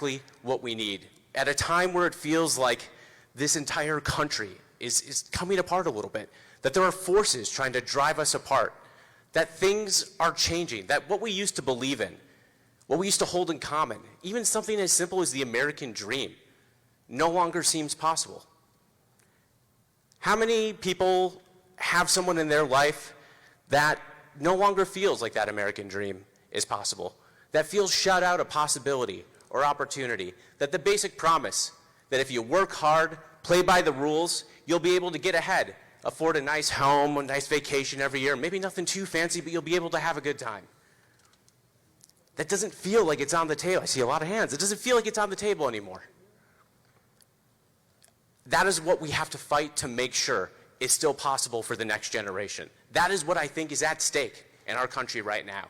exactly what we need. At a time where it feels like this entire country is coming apart a little bit, that there are forces trying to drive us apart, that things are changing, that what we used to believe in, what we used to hold in common, even something as simple as the American dream, no longer seems possible. How many people have someone in their life that no longer feels like that American dream is possible, that feels shut out of possibility or opportunity, that the basic promise that if you work hard, play by the rules, you'll be able to get ahead, afford a nice home, a nice vacation every year, maybe nothing too fancy, but you'll be able to have a good time. That doesn't feel like it's on the table. I see a lot of hands. It doesn't feel like it's on the table anymore. That is what we have to fight to make sure is still possible for the next generation. That is what I think is at stake in our country right now.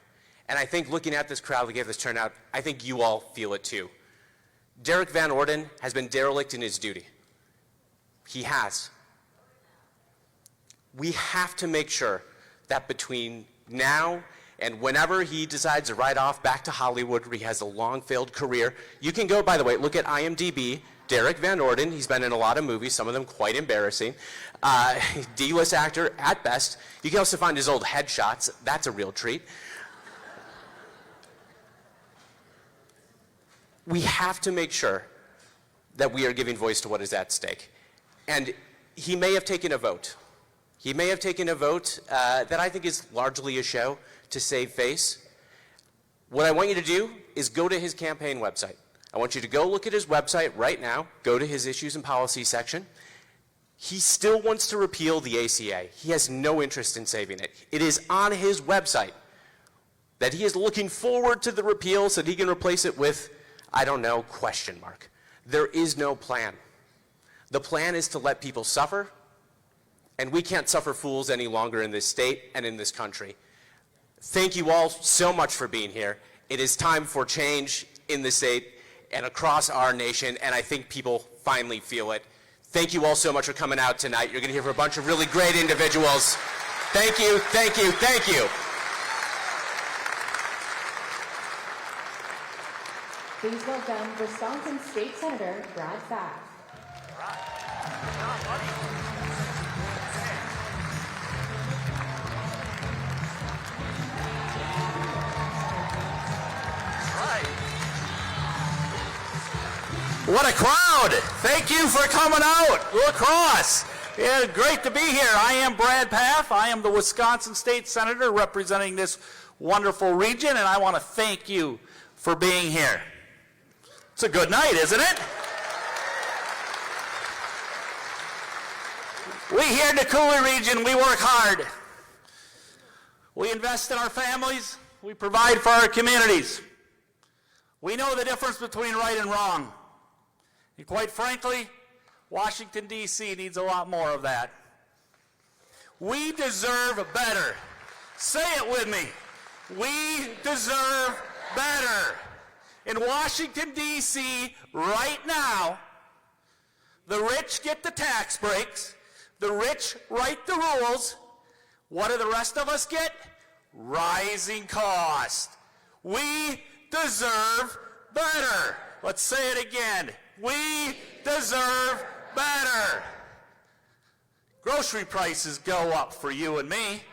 And I think looking at this crowd that gave this turnout, I think you all feel it too. Derek Van Orden has been derelict in his duty. He has. We have to make sure that between now and whenever he decides to ride off back to Hollywood, where he has a long failed career, you can go, by the way, look at IMDb, Derek Van Orden. He's been in a lot of movies, some of them quite embarrassing. D-list actor at best. You can also find his old headshots. That's a real treat. We have to make sure that we are giving voice to what is at stake. And he may have taken a vote. He may have taken a vote that I think is largely a show to save face. What I want you to do is go to his campaign website. I want you to go look at his website right now, go to his issues and policy section. He still wants to repeal the ACA. He has no interest in saving it. It is on his website that he is looking forward to the repeal so that he can replace it with, I don't know, question mark. There is no plan. The plan is to let people suffer, and we can't suffer fools any longer in this state and in this country. Thank you all so much for being here. It is time for change in the state and across our nation, and I think people finally feel it. Thank you all so much for coming out tonight. You're going to hear from a bunch of really great individuals. Thank you, thank you, thank you. Please welcome Wisconsin State Senator Brad Pfaff. What a crowd! Thank you for coming out, Crosse. Yeah, great to be here. I am Brad Pfaff. I am the Wisconsin State Senator representing this wonderful region, and I want to thank you for being here. It's a good night, isn't it? We here in the Cooley region, we work hard. We invest in our families. We provide for our communities. We know the difference between right and wrong. And quite frankly, Washington, D.C. needs a lot more of that. We deserve better. Say it with me. We deserve better. In Washington, D.C. right now, the rich get the tax breaks. The rich write the rules. What do the rest of us get? Rising cost. We deserve better. Let's say it again. We deserve better. Grocery prices go up for you and me.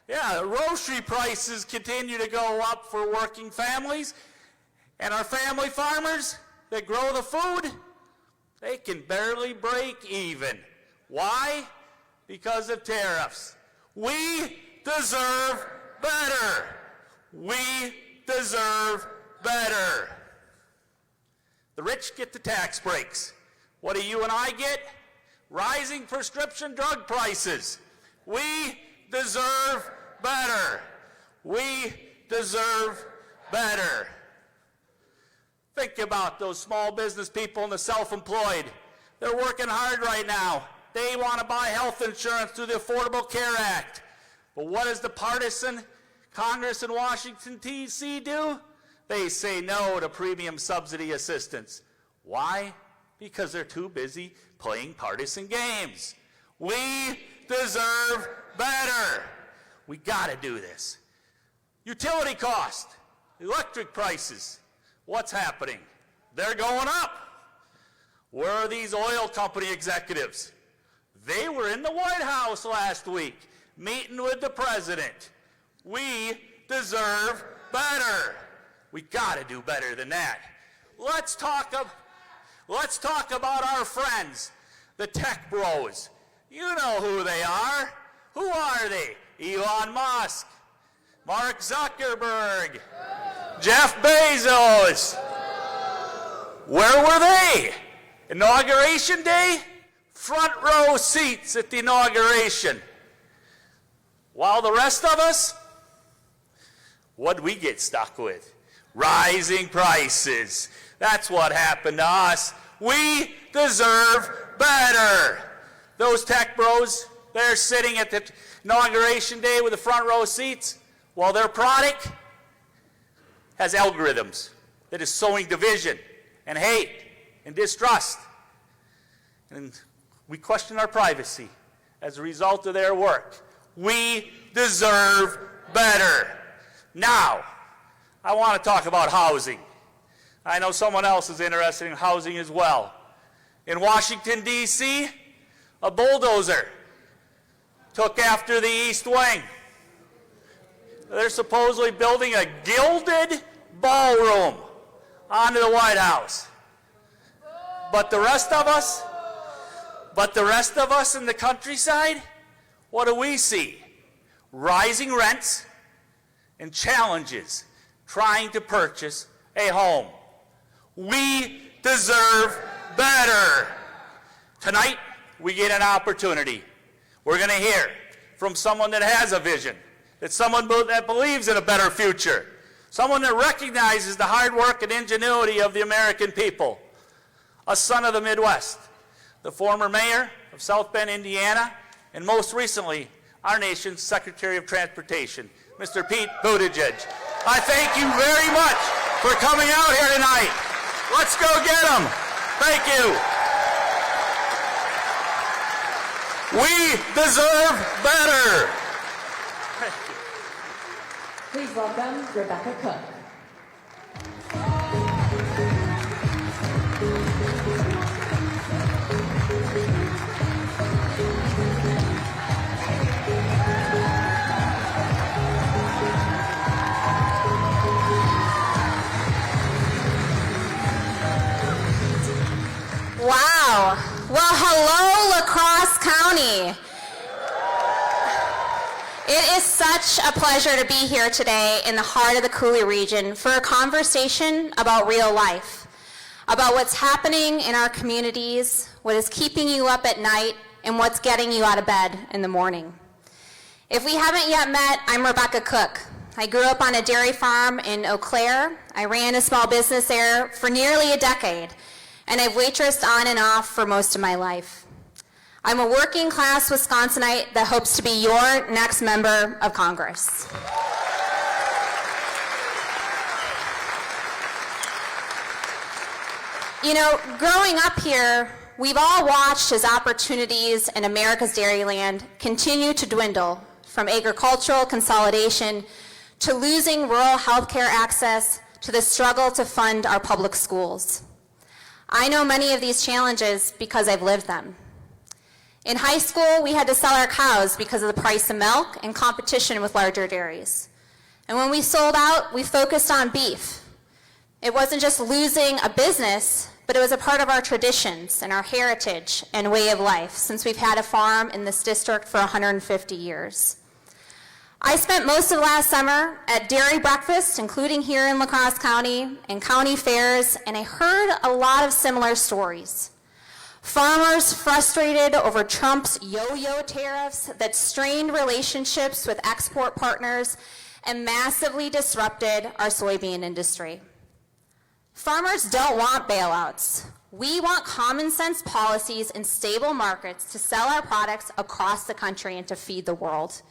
Yeah, grocery prices continue to go up for working families. And our family farmers that grow the food, they can barely break even. Why? Because of tariffs. We deserve better. We deserve better. The rich get the tax breaks. What do you and I get? Rising prescription drug prices. We deserve better. We deserve better. Think about those small business people and the self-employed. They're working hard right now. They want to buy health insurance through the Affordable Care Act. But what does the partisan Congress in Washington, D.C. do? They say no to premium subsidy assistance. Why? Because they're too busy playing partisan games. We deserve better. We got to do this. Utility cost, electric prices. What's happening? They're going up. Where are these oil company executives? They were in the White House last week, meeting with the president. We deserve better. We got to do better than that. Let's talk about our friends, the tech bros. You know who they are. Who are they? Elon Musk, Mark Zuckerberg, Jeff Bezos. Where were they? Inauguration day? Front row seats at the inauguration. While the rest of us, what'd we get stuck with? Rising prices. That's what happened to us. We deserve better. Those tech bros, they're sitting at the inauguration day with the front row seats while their product has algorithms that is sowing division and hate and distrust. And we question our privacy as a result of their work. We deserve better. Now, I want to talk about housing. I know someone else is interested in housing as well. In Washington, D.C., a bulldozer took after the East Wing. They're supposedly building a gilded ballroom onto the White House. But the rest of us in the countryside, what do we see? Rising rents and challenges trying to purchase a home. We deserve better. Tonight, we get an opportunity. We're going to hear from someone that has a vision, that's someone that believes in a better future, someone that recognizes the hard work and ingenuity of the American people, a son of the Midwest, the former mayor of South Bend, Indiana, and most recently, our nation's Secretary of Transportation, Mr. Pete Buttigieg. I thank you very much for coming out here tonight. Let's go get them. Thank you. We deserve better. Please welcome Rebecca Cook. Wow. Well, hello, La Crosse County. It is such a pleasure to be here today in the heart of the Coulee region for a conversation about real life, about what's happening in our communities, what is keeping you up at night, and what's getting you out of bed in the morning. If we haven't yet met, I'm Rebecca Cook. I grew up on a dairy farm in Eau Claire. I ran a small business there for nearly a decade, and I've waitressed on and off for most of my life. I'm a working class Wisconsinite that hopes to be your next member of Congress. You know, growing up here, we've all watched as opportunities in America's dairyland continue to dwindle, from agricultural consolidation to losing rural healthcare access to the struggle to fund our public schools. I know many of these challenges because I've lived them. In high school, we had to sell our cows because of the price of milk and competition with larger dairies. And when we sold out, we focused on beef. It wasn't just losing a business, but it was a part of our traditions and our heritage and way of life, since we've had a farm in this district for 150 years. I spent most of last summer at dairy breakfasts, including here in La Crosse County, and county fairs, and I heard a lot of similar stories. Farmers frustrated over Trump's yo-yo tariffs that strained relationships with export partners and massively disrupted our soybean industry. Farmers don't want bailouts. We want common sense policies and stable markets to sell our products across the country and to feed the world.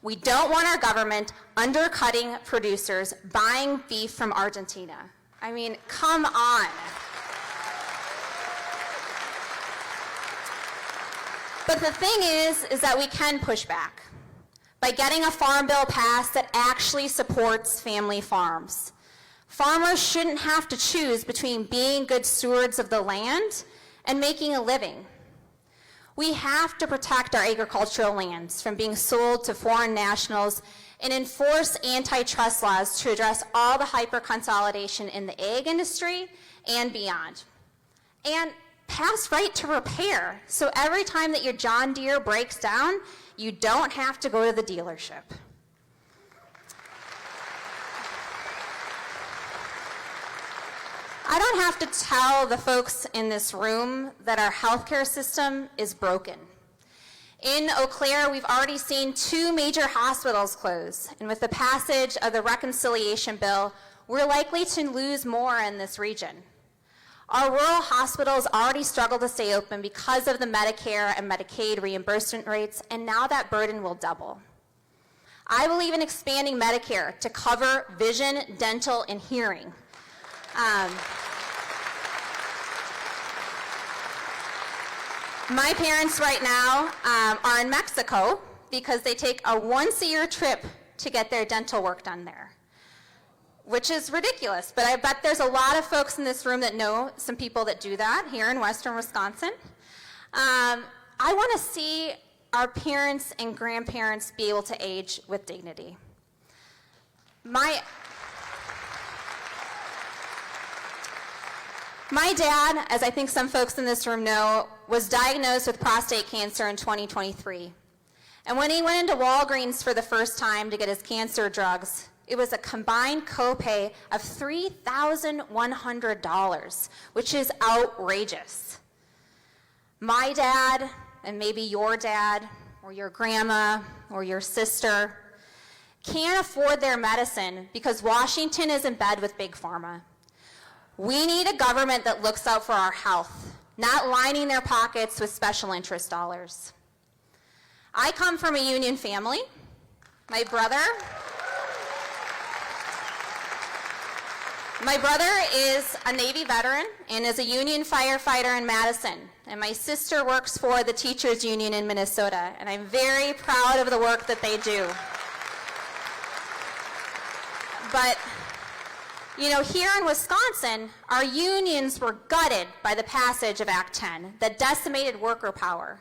We don't want our government undercutting producers buying beef from Argentina. I mean, come on. But the thing is that we can push back by getting a farm bill passed that actually supports family farms. Farmers shouldn't have to choose between being good stewards of the land and making a living. We have to protect our agricultural lands from being sold to foreign nationals and enforce antitrust laws to address all the hyper-consolidation in the ag industry and beyond. And pass right to repair, so every time that your John Deere breaks down, you don't have to go to the dealership. I don't have to tell the folks in this room that our healthcare system is broken. In Eau Claire, we've already seen 2 major hospitals close, and with the passage of the reconciliation bill, we're likely to lose more in this region. Our rural hospitals already struggle to stay open because of the Medicare and Medicaid reimbursement rates, and now that burden will double. I believe in expanding Medicare to cover vision, dental, and hearing. My parents right now are in Mexico because they take a once-a-year trip to get their dental work done there, which is ridiculous, but I bet there's a lot of folks in this room that know some people that do that here in Western Wisconsin. I want to see our parents and grandparents be able to age with dignity. My dad, as I think some folks in this room know, was diagnosed with prostate cancer in 2023. And when he went into Walgreens for the first time to get his cancer drugs, it was a combined copay of $3,100, which is outrageous. My dad, and maybe your dad, or your grandma, or your sister, can't afford their medicine because Washington is in bed with Big Pharma. We need a government that looks out for our health, not lining their pockets with special interest dollars. I come from a union family. My brother is a Navy veteran and is a union firefighter in Madison. And my sister works for the teachers union in Minnesota. And I'm very proud of the work that they do. But you know, here in Wisconsin, our unions were gutted by the passage of Act 10 that decimated worker power.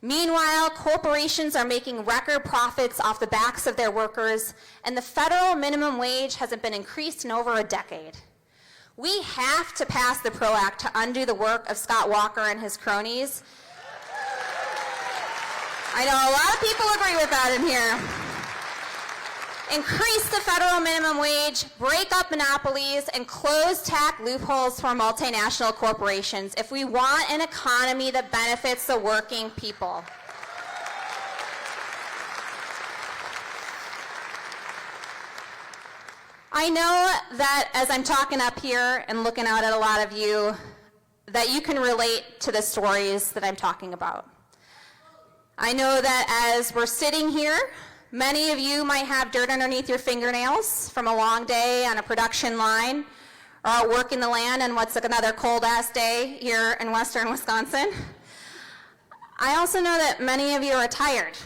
Meanwhile, corporations are making record profits off the backs of their workers, and the federal minimum wage hasn't been increased in over a decade. We have to pass the PRO Act to undo the work of Scott Walker and his cronies. I know a lot of people agree with that in here. Increase the federal minimum wage, break up monopolies, and close tax loopholes for multinational corporations if we want an economy that benefits the working people. I know that as I'm talking up here and looking out at a lot of you, that you can relate to the stories that I'm talking about. I know that as we're sitting here, many of you might have dirt underneath your fingernails from a long day on a production line or out working the land on what's another cold-ass day here in Western Wisconsin. I also know that many of you are tired.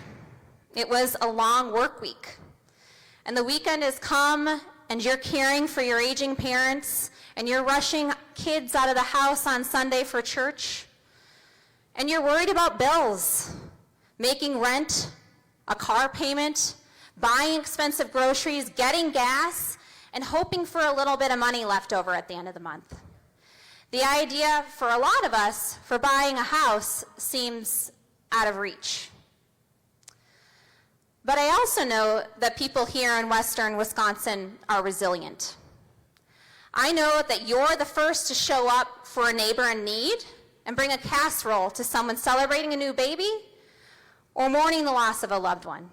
It was a long work week. And the weekend has come and you're caring for your aging parents and you're rushing kids out of the house on Sunday for church. And you're worried about bills, making rent, a car payment, buying expensive groceries, getting gas, and hoping for a little bit of money left over at the end of the month. The idea for a lot of us for buying a house seems out of reach. But I also know that people here in Western Wisconsin are resilient. I know that you're the first to show up for a neighbor in need and bring a casserole to someone celebrating a new baby or mourning the loss of a loved one.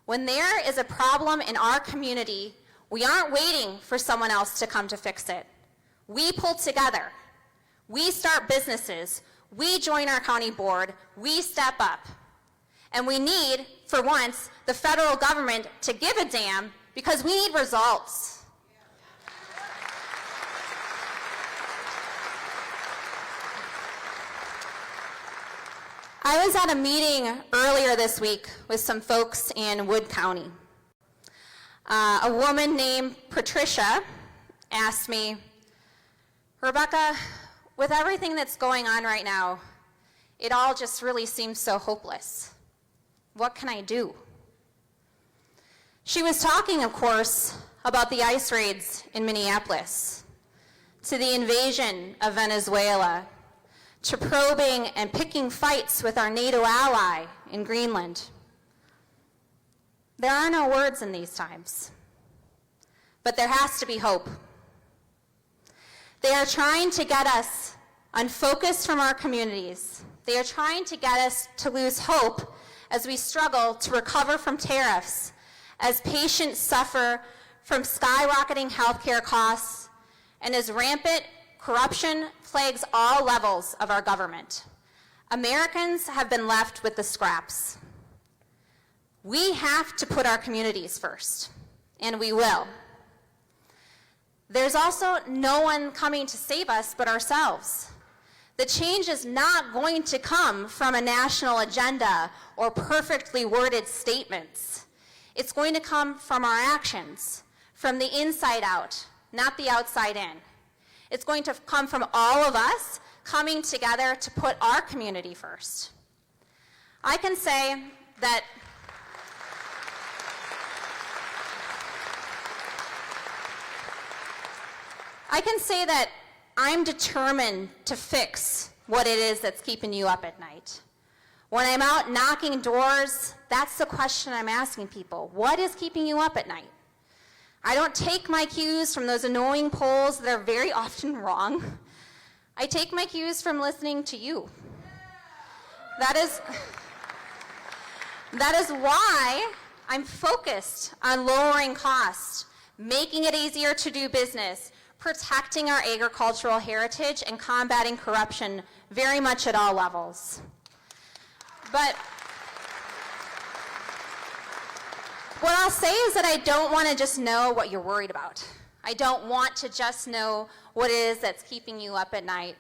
When there is a problem in our community, we aren't waiting for someone else to come to fix it. We pull together. We start businesses. We join our county board. We step up. And we need, for once, the federal government to give a damn because we need results. I was at a meeting earlier this week with some folks in Wood County. A woman named Patricia asked me, Rebecca, with everything that's going on right now, it all just really seems so hopeless. What can I do? She was talking, of course, about the ICE raids in Minneapolis, to the invasion of Venezuela, to probing and picking fights with our NATO ally in Greenland. There are no words in these times, but there has to be hope. They are trying to get us unfocused from our communities. They are trying to get us to lose hope as we struggle to recover from tariffs, as patients suffer from skyrocketing healthcare costs, and as rampant corruption plagues all levels of our government. Americans have been left with the scraps. We have to put our communities first, and we will. There's also no one coming to save us but ourselves. The change is not going to come from a national agenda or perfectly worded statements. It's going to come from our actions, from the inside out, not the outside in. It's going to come from all of us coming together to put our community first. I can say that I'm determined to fix what it is that's keeping you up at night. When I'm out knocking doors, that's the question I'm asking people. What is keeping you up at night? I don't take my cues from those annoying polls that are very often wrong. I take my cues from listening to you. That is why I'm focused on lowering costs, making it easier to do business, protecting our agricultural heritage, and combating corruption very much at all levels. But what I'll say is that I don't want to just know what you're worried about. I don't want to just know what it is that's keeping you up at night.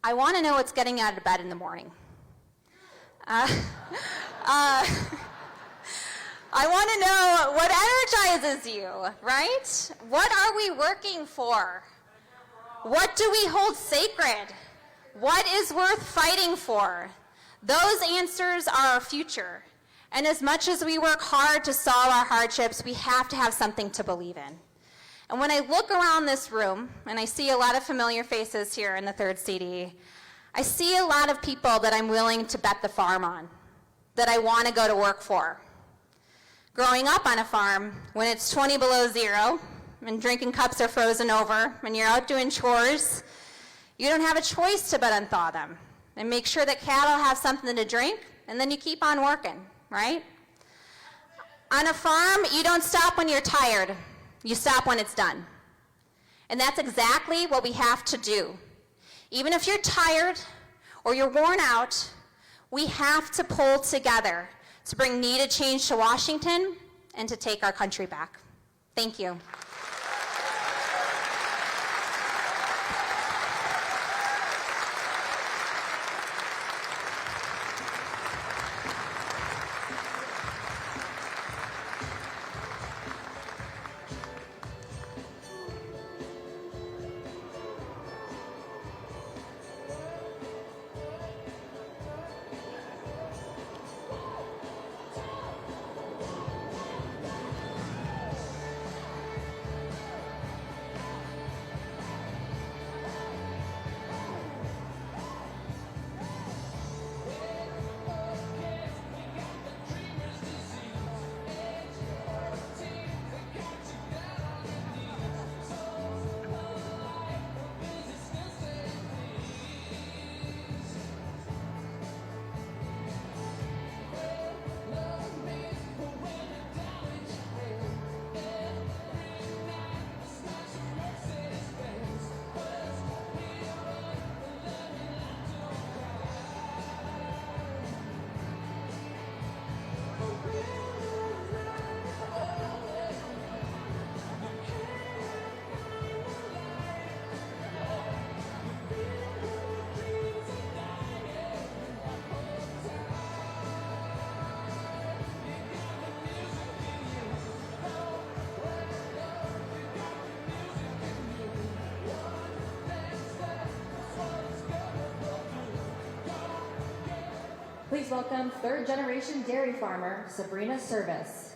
I want to know what's getting you out of bed in the morning. I want to know what energizes you, right? What are we working for? What do we hold sacred? What is worth fighting for? Those answers are our future. And as much as we work hard to solve our hardships, we have to have something to believe in. And when I look around this room, and I see a lot of familiar faces here in the third CD, I see a lot of people that I'm willing to bet the farm on, that I want to go to work for. Growing up on a farm, when it's 20 below zero, and drinking cups are frozen over, and you're out doing chores, you don't have a choice to but unthaw them, and make sure that cattle have something to drink, and then you keep on working, right? On a farm, you don't stop when you're tired. You stop when it's done. And that's exactly what we have to do. Even if you're tired or you're worn out, we have to pull together to bring needed change to Washington and to take our country back. Thank you. Please welcome third-generation dairy farmer, Sabrina Service.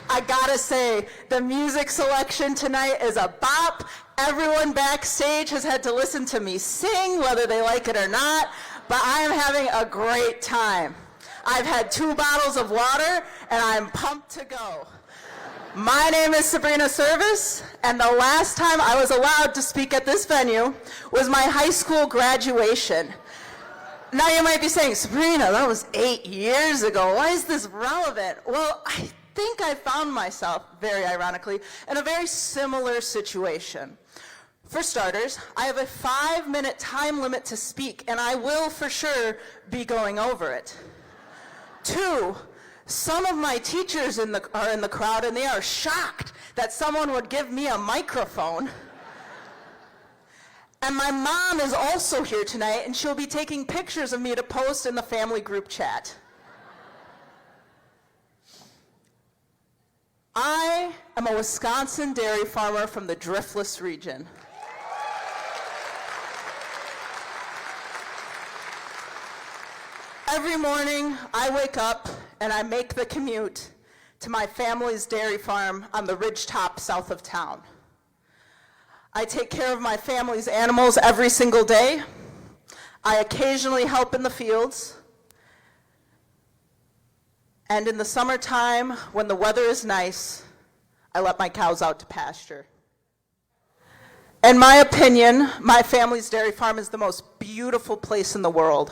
I gotta say, the music selection tonight is a bop. Everyone backstage has had to listen to me sing, whether they like it or not, but I am having a great time. I've had 2 bottles of water, and I'm pumped to go. My name is Sabrina Service, and the last time I was allowed to speak at this venue was my high school graduation. Now you might be saying, Sabrina, that was 8 years ago. Why is this relevant? Well, I think I found myself, very ironically, in a very similar situation. For starters, I have a 5-minute time limit to speak, and I will for sure be going over it. 2, some of my teachers are in the crowd, and they are shocked that someone would give me a microphone. And my mom is also here tonight, and she'll be taking pictures of me to post in the family group chat. I am a Wisconsin dairy farmer from the Driftless region. Every morning, I wake up and I make the commute to my family's dairy farm on the ridgetop south of town. I take care of my family's animals every single day. I occasionally help in the fields. And in the summertime, when the weather is nice, I let my cows out to pasture. In my opinion, my family's dairy farm is the most beautiful place in the world.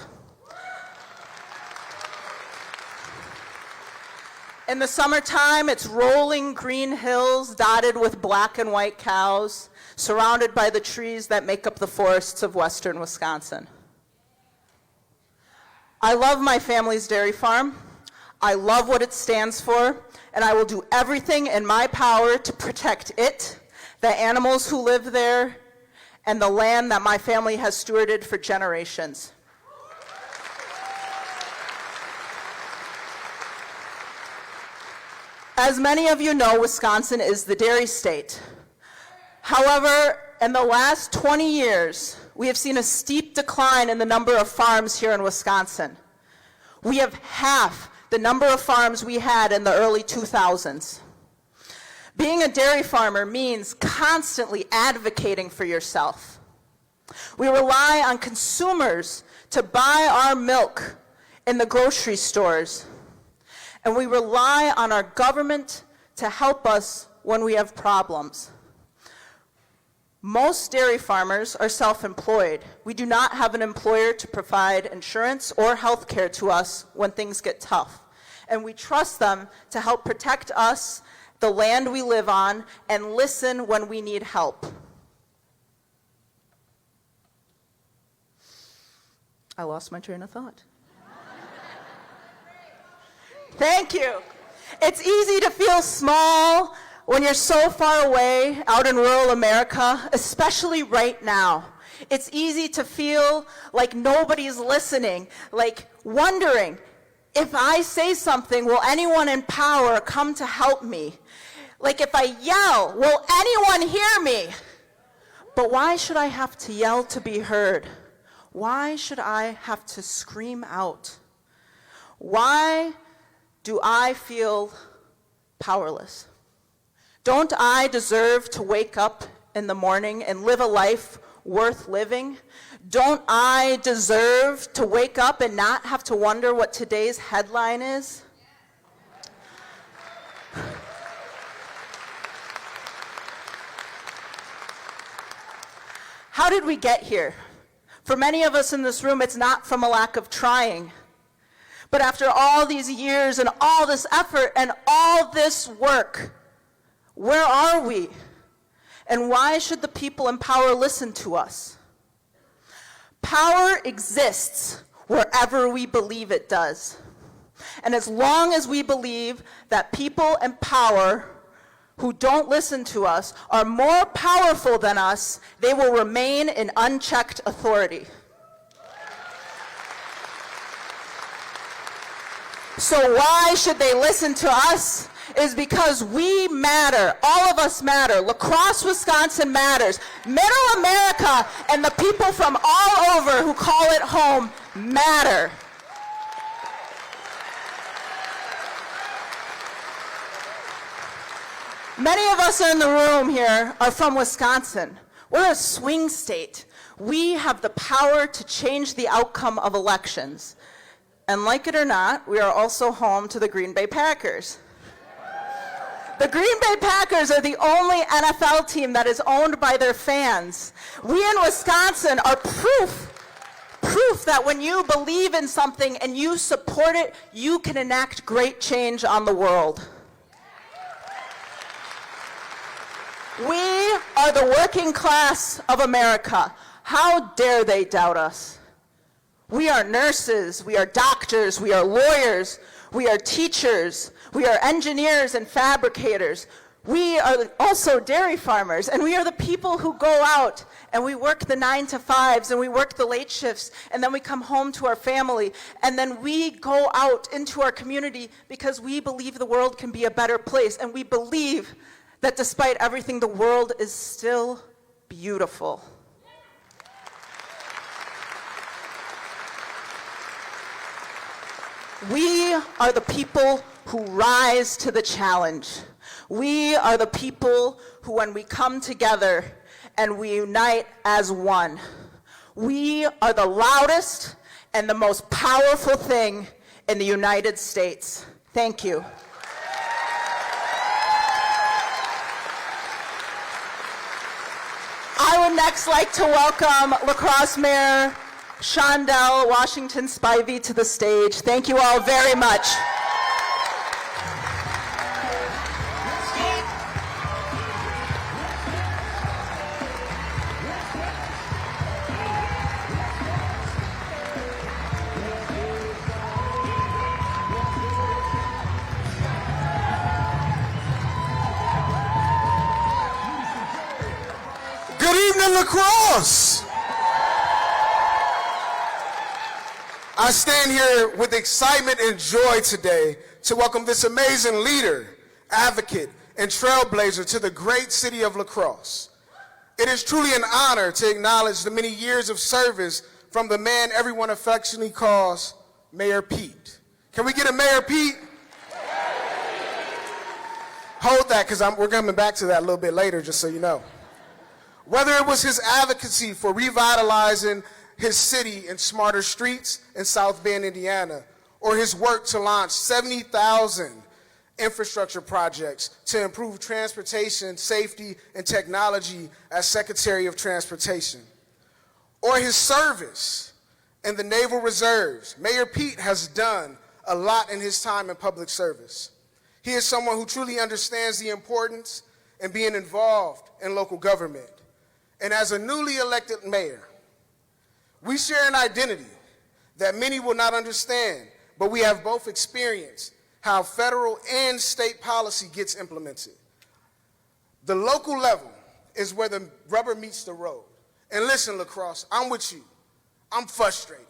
In the summertime, it's rolling green hills dotted with black and white cows, surrounded by the trees that make up the forests of western Wisconsin. I love my family's dairy farm. I love what it stands for, and I will do everything in my power to protect it, the animals who live there, and the land that my family has stewarded for generations. As many of you know, Wisconsin is the dairy state. However, in the last 20 years, we have seen a steep decline in the number of farms here in Wisconsin. We have half the number of farms we had in the early 2000s. Being a dairy farmer means constantly advocating for yourself. We rely on consumers to buy our milk in the grocery stores, and we rely on our government to help us when we have problems. Most dairy farmers are self-employed. We do not have an employer to provide insurance or health care to us when things get tough. And we trust them to help protect us, the land we live on, and listen when we need help. I lost my train of thought. Thank you. It's easy to feel small when you're so far away out in rural America, especially right now. It's easy to feel like nobody's listening, like wondering, if I say something, will anyone in power come to help me? Like if I yell, will anyone hear me? But why should I have to yell to be heard? Why should I have to scream out? Why do I feel powerless? Don't I deserve to wake up in the morning and live a life worth living? Don't I deserve to wake up and not have to wonder what today's headline is? How did we get here? For many of us in this room, it's not from a lack of trying. But after all these years and all this effort and all this work, where are we? And why should the people in power listen to us? Power exists wherever we believe it does. And as long as we believe that people in power who don't listen to us are more powerful than us, they will remain in unchecked authority. So why should they listen to us? Is because we matter. All of us matter. La Crosse, Wisconsin matters. Middle America and the people from all over who call it home matter. Many of us in the room here are from Wisconsin. We're a swing state. We have the power to change the outcome of elections. And like it or not, we are also home to the Green Bay Packers. The Green Bay Packers are the only NFL team that is owned by their fans. We in Wisconsin are proof that when you believe in something and you support it, you can enact great change on the world. We are the working class of America. How dare they doubt us? We are nurses, we are doctors, we are lawyers, we are teachers, we are engineers and fabricators. We are also dairy farmers, and we are the people who go out and we work the 9 to 5s and we work the late shifts, and then we come home to our family, and then we go out into our community because we believe the world can be a better place, and we believe that despite everything, the world is still beautiful. We are the people who rise to the challenge. We are the people who, when we come together and we unite as one, we are the loudest and the most powerful thing in the United States. Thank you. I would next like to welcome La Crosse Mayor Shondell Washington Spivey to the stage. Thank you all very much. Good evening, La Crosse. I stand here with excitement and joy today to welcome this amazing leader, advocate, and trailblazer to the great city of La Crosse. It is truly an honor to acknowledge the many years of service from the man everyone affectionately calls Mayor Pete. Can we get a Mayor Pete? Hold that, because we're coming back to that a little bit later, just so you know. Whether it was his advocacy for revitalizing his city and smarter streets in South Bend, Indiana, or his work to launch 70,000 infrastructure projects to improve transportation, safety, and technology as Secretary of Transportation, or his service in the Naval Reserves, Mayor Pete has done a lot in his time in public service. He is someone who truly understands the importance in being involved in local government. And as a newly elected mayor, we share an identity that many will not understand, but we have both experienced how federal and state policy gets implemented. The local level is where the rubber meets the road. And listen, La Crosse, I'm with you. I'm frustrated.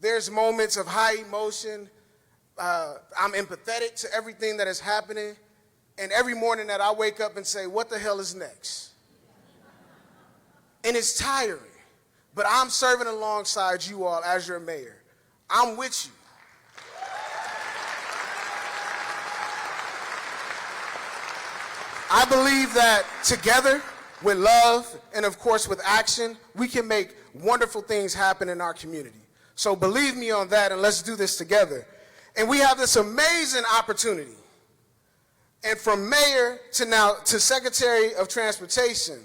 There's moments of high emotion. I'm empathetic to everything that is happening. And every morning that I wake up and say, what the hell is next? And it's tiring. But I'm serving alongside you all as your mayor. I'm with you. I believe that together, with love and of course with action, we can make wonderful things happen in our community. So believe me on that, and let's do this together. And we have this amazing opportunity. And from mayor to now to Secretary of Transportation,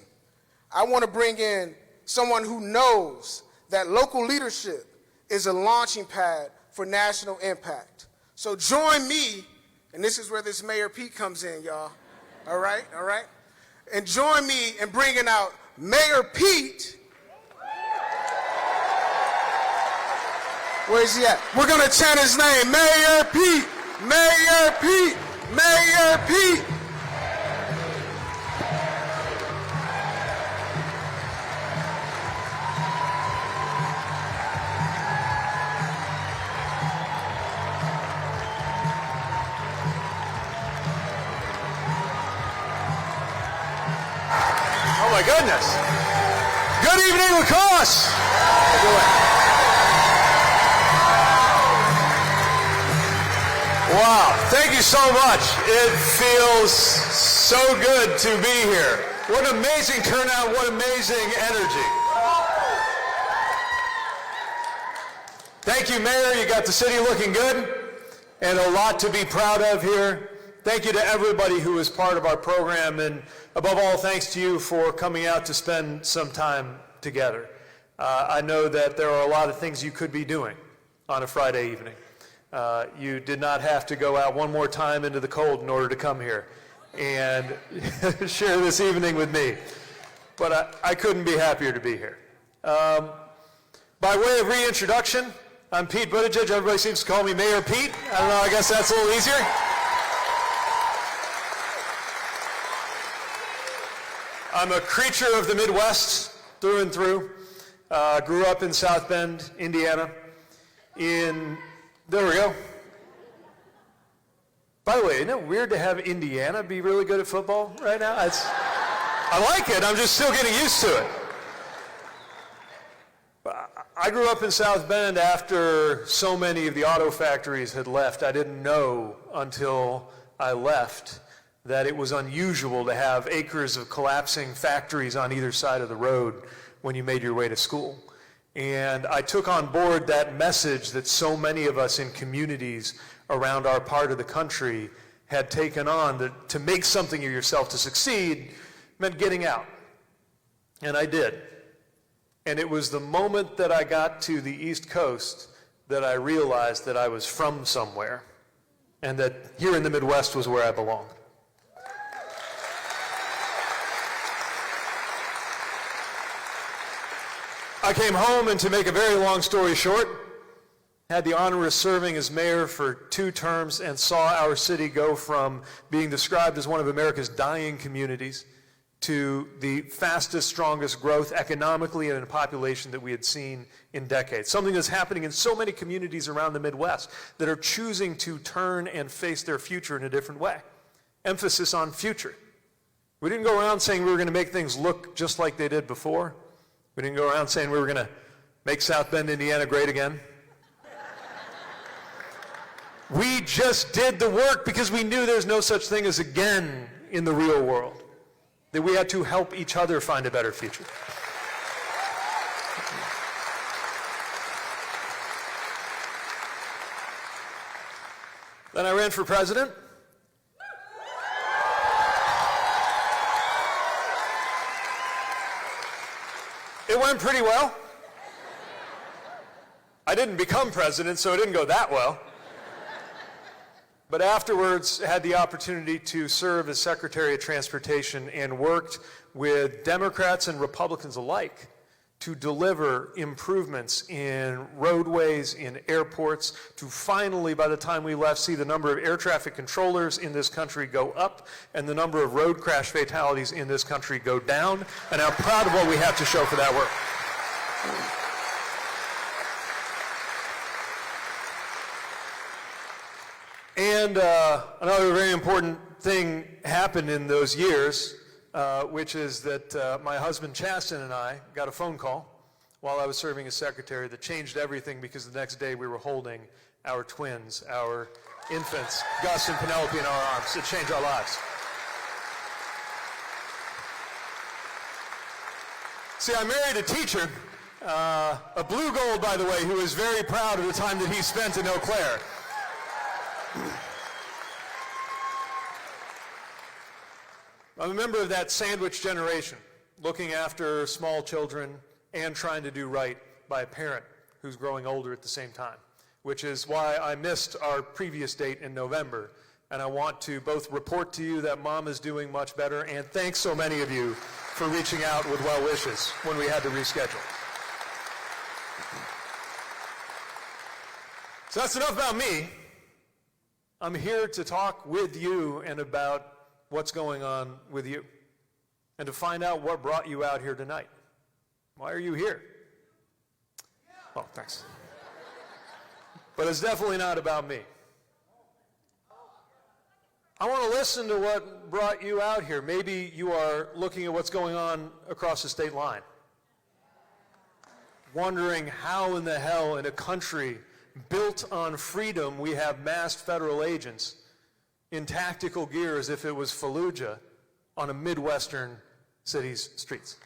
I want to bring in someone who knows that local leadership is a launching pad for national impact. So join me, and this is where this Mayor Pete comes in, y'all. All right? And join me in bringing out Mayor Pete. Where is he at? We're going to chant his name, Mayor Pete, Mayor Pete, Mayor Pete. my goodness. Good evening, Crosse. Wow, thank you so much. It feels so good to be here. What an amazing turnout, what amazing energy. Thank you, Mayor. You got the city looking good and a lot to be proud of here. Thank you to everybody who was part of our program, and above all, thanks to you for coming out to spend some time together. I know that there are a lot of things you could be doing on a Friday evening. You did not have to go out one more time into the cold in order to come here and share this evening with me. But I couldn't be happier to be here. By way of reintroduction, I'm Pete Buttigieg. Everybody seems to call me Mayor Pete. I don't know, I guess that's a little easier. I'm a creature of the Midwest through and through. Grew up in South Bend, Indiana. There we go. By the way, isn't it weird to have Indiana be really good at football right now? I like it. I'm just still getting used to it. I grew up in South Bend after so many of the auto factories had left. I didn't know until I left that it was unusual to have acres of collapsing factories on either side of the road when you made your way to school. And I took on board that message that so many of us in communities around our part of the country had taken on, that to make something of yourself to succeed meant getting out. And I did. And it was the moment that I got to the East Coast that I realized that I was from somewhere and that here in the Midwest was where I belonged. I came home, and to make a very long story short, had the honor of serving as mayor for 2 terms and saw our city go from being described as one of America's dying communities to the fastest, strongest growth economically and in a population that we had seen in decades. Something that's happening in so many communities around the Midwest that are choosing to turn and face their future in a different way. Emphasis on future. We didn't go around saying we were going to make things look just like they did before. We didn't go around saying we were going to make South Bend, Indiana great again. We just did the work because we knew there's no such thing as again in the real world, that we had to help each other find a better future. Then I ran for president. It went pretty well. I didn't become president, so it didn't go that well. But afterwards, had the opportunity to serve as Secretary of Transportation and worked with Democrats and Republicans alike to deliver improvements in roadways, in airports, to finally, by the time we left, see the number of air traffic controllers in this country go up and the number of road crash fatalities in this country go down, and I'm proud of what we have to show for that work. And another very important thing happened in those years, which is that my husband Chasten and I got a phone call while I was serving as secretary that changed everything, because the next day we were holding our twins, our infants, Gus and Penelope, in our arms. It changed our lives. See, I married a teacher, a blue gold, by the way, who is very proud of the time that he spent in Eau Claire. I'm a member of that sandwich generation, looking after small children and trying to do right by a parent who's growing older at the same time, which is why I missed our previous date in November. And I want to both report to you that Mom is doing much better, and thank so many of you for reaching out with well wishes when we had to reschedule. So that's enough about me. I'm here to talk with you and about what's going on with you, and to find out what brought you out here tonight. Why are you here? Well, thanks. But it's definitely not about me. I want to listen to what brought you out here. Maybe you are looking at what's going on across the state line, wondering how in the hell in a country built on freedom we have masked federal agents in tactical gear as if it was Fallujah on a Midwestern city's streets.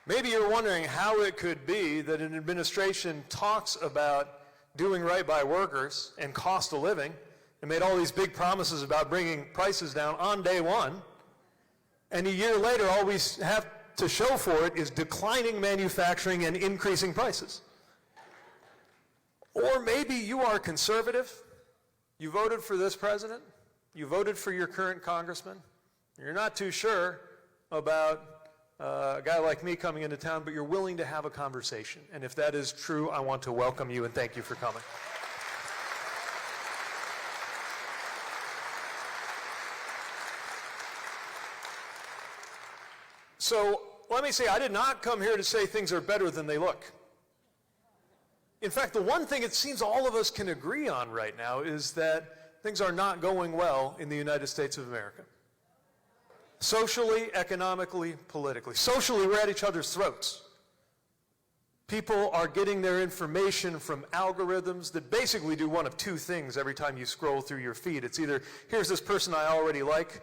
Maybe you're wondering how it could be that an administration talks about doing right by workers and cost of living and made all these big promises about bringing prices down on day one, and a year later all we have to show for it is declining manufacturing and increasing prices. Or maybe you are conservative, you voted for this president, you voted for your current congressman, you're not too sure about a guy like me coming into town, but you're willing to have a conversation. And if that is true, I want to welcome you and thank you for coming. So let me say, I did not come here to say things are better than they look. In fact, the one thing it seems all of us can agree on right now is that things are not going well in the United States of America. Socially, economically, politically. Socially, we're at each other's throats. People are getting their information from algorithms that basically do one of two things every time you scroll through your feed. It's either, here's this person I already like,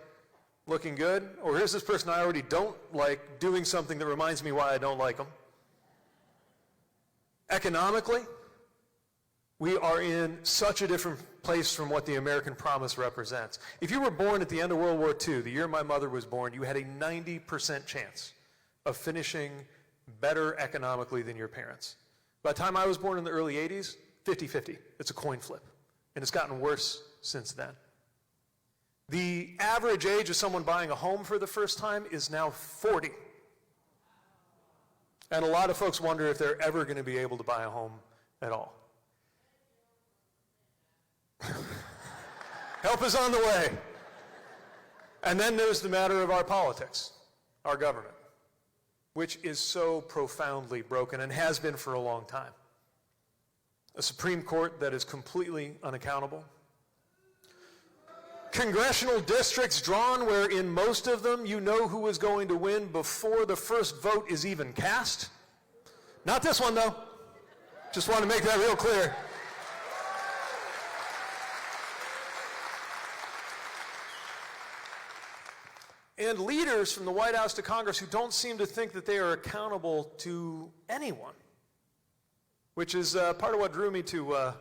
looking good, or here's this person I already don't like, doing something that reminds me why I don't like them. Economically, we are in such a different place from what the American promise represents. If you were born at the end of World War II, the year my mother was born, you had a 90% chance of finishing better economically than your parents. By the time I was born in the early 80s, 50-50. It's a coin flip. And it's gotten worse since then. The average age of someone buying a home for the first time is now 40. And a lot of folks wonder if they're ever going to be able to buy a home at all. Help is on the way. And then there's the matter of our politics, our government, which is so profoundly broken and has been for a long time. A Supreme Court that is completely unaccountable. Congressional districts drawn where in most of them you know who is going to win before the first vote is even cast. Not this one, though. Just want to make that real clear. And leaders from the White House to Congress who don't seem to think that they are accountable to anyone, which is part of what drew me to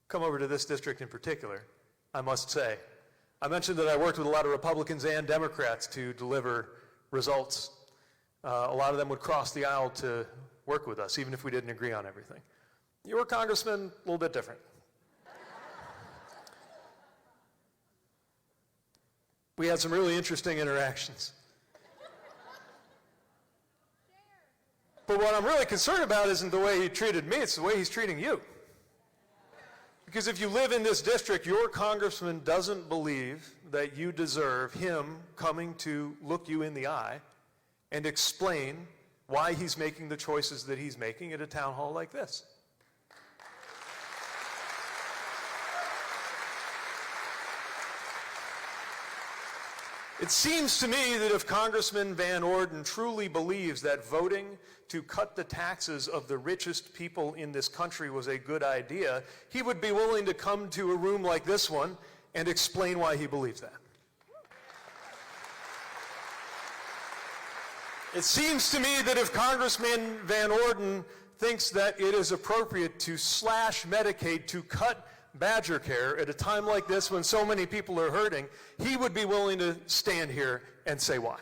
come over to this district in particular, I must say. I mentioned that I worked with a lot of Republicans and Democrats to deliver results. A lot of them would cross the aisle to work with us, even if we didn't agree on everything. Your congressman, a little bit different. We had some really interesting interactions. But what I'm really concerned about isn't the way he treated me, it's the way he's treating you. Because if you live in this district, your congressman doesn't believe that you deserve him coming to look you in the eye and explain why he's making the choices that he's making at a town hall like this. It seems to me that if Congressman Van Orden truly believes that voting to cut the taxes of the richest people in this country was a good idea, he would be willing to come to a room like this one and explain why he believes that. It seems to me that if Congressman Van Orden thinks that it is appropriate to slash Medicaid, to cut Badger Care at a time like this when so many people are hurting, he would be willing to stand here and say why.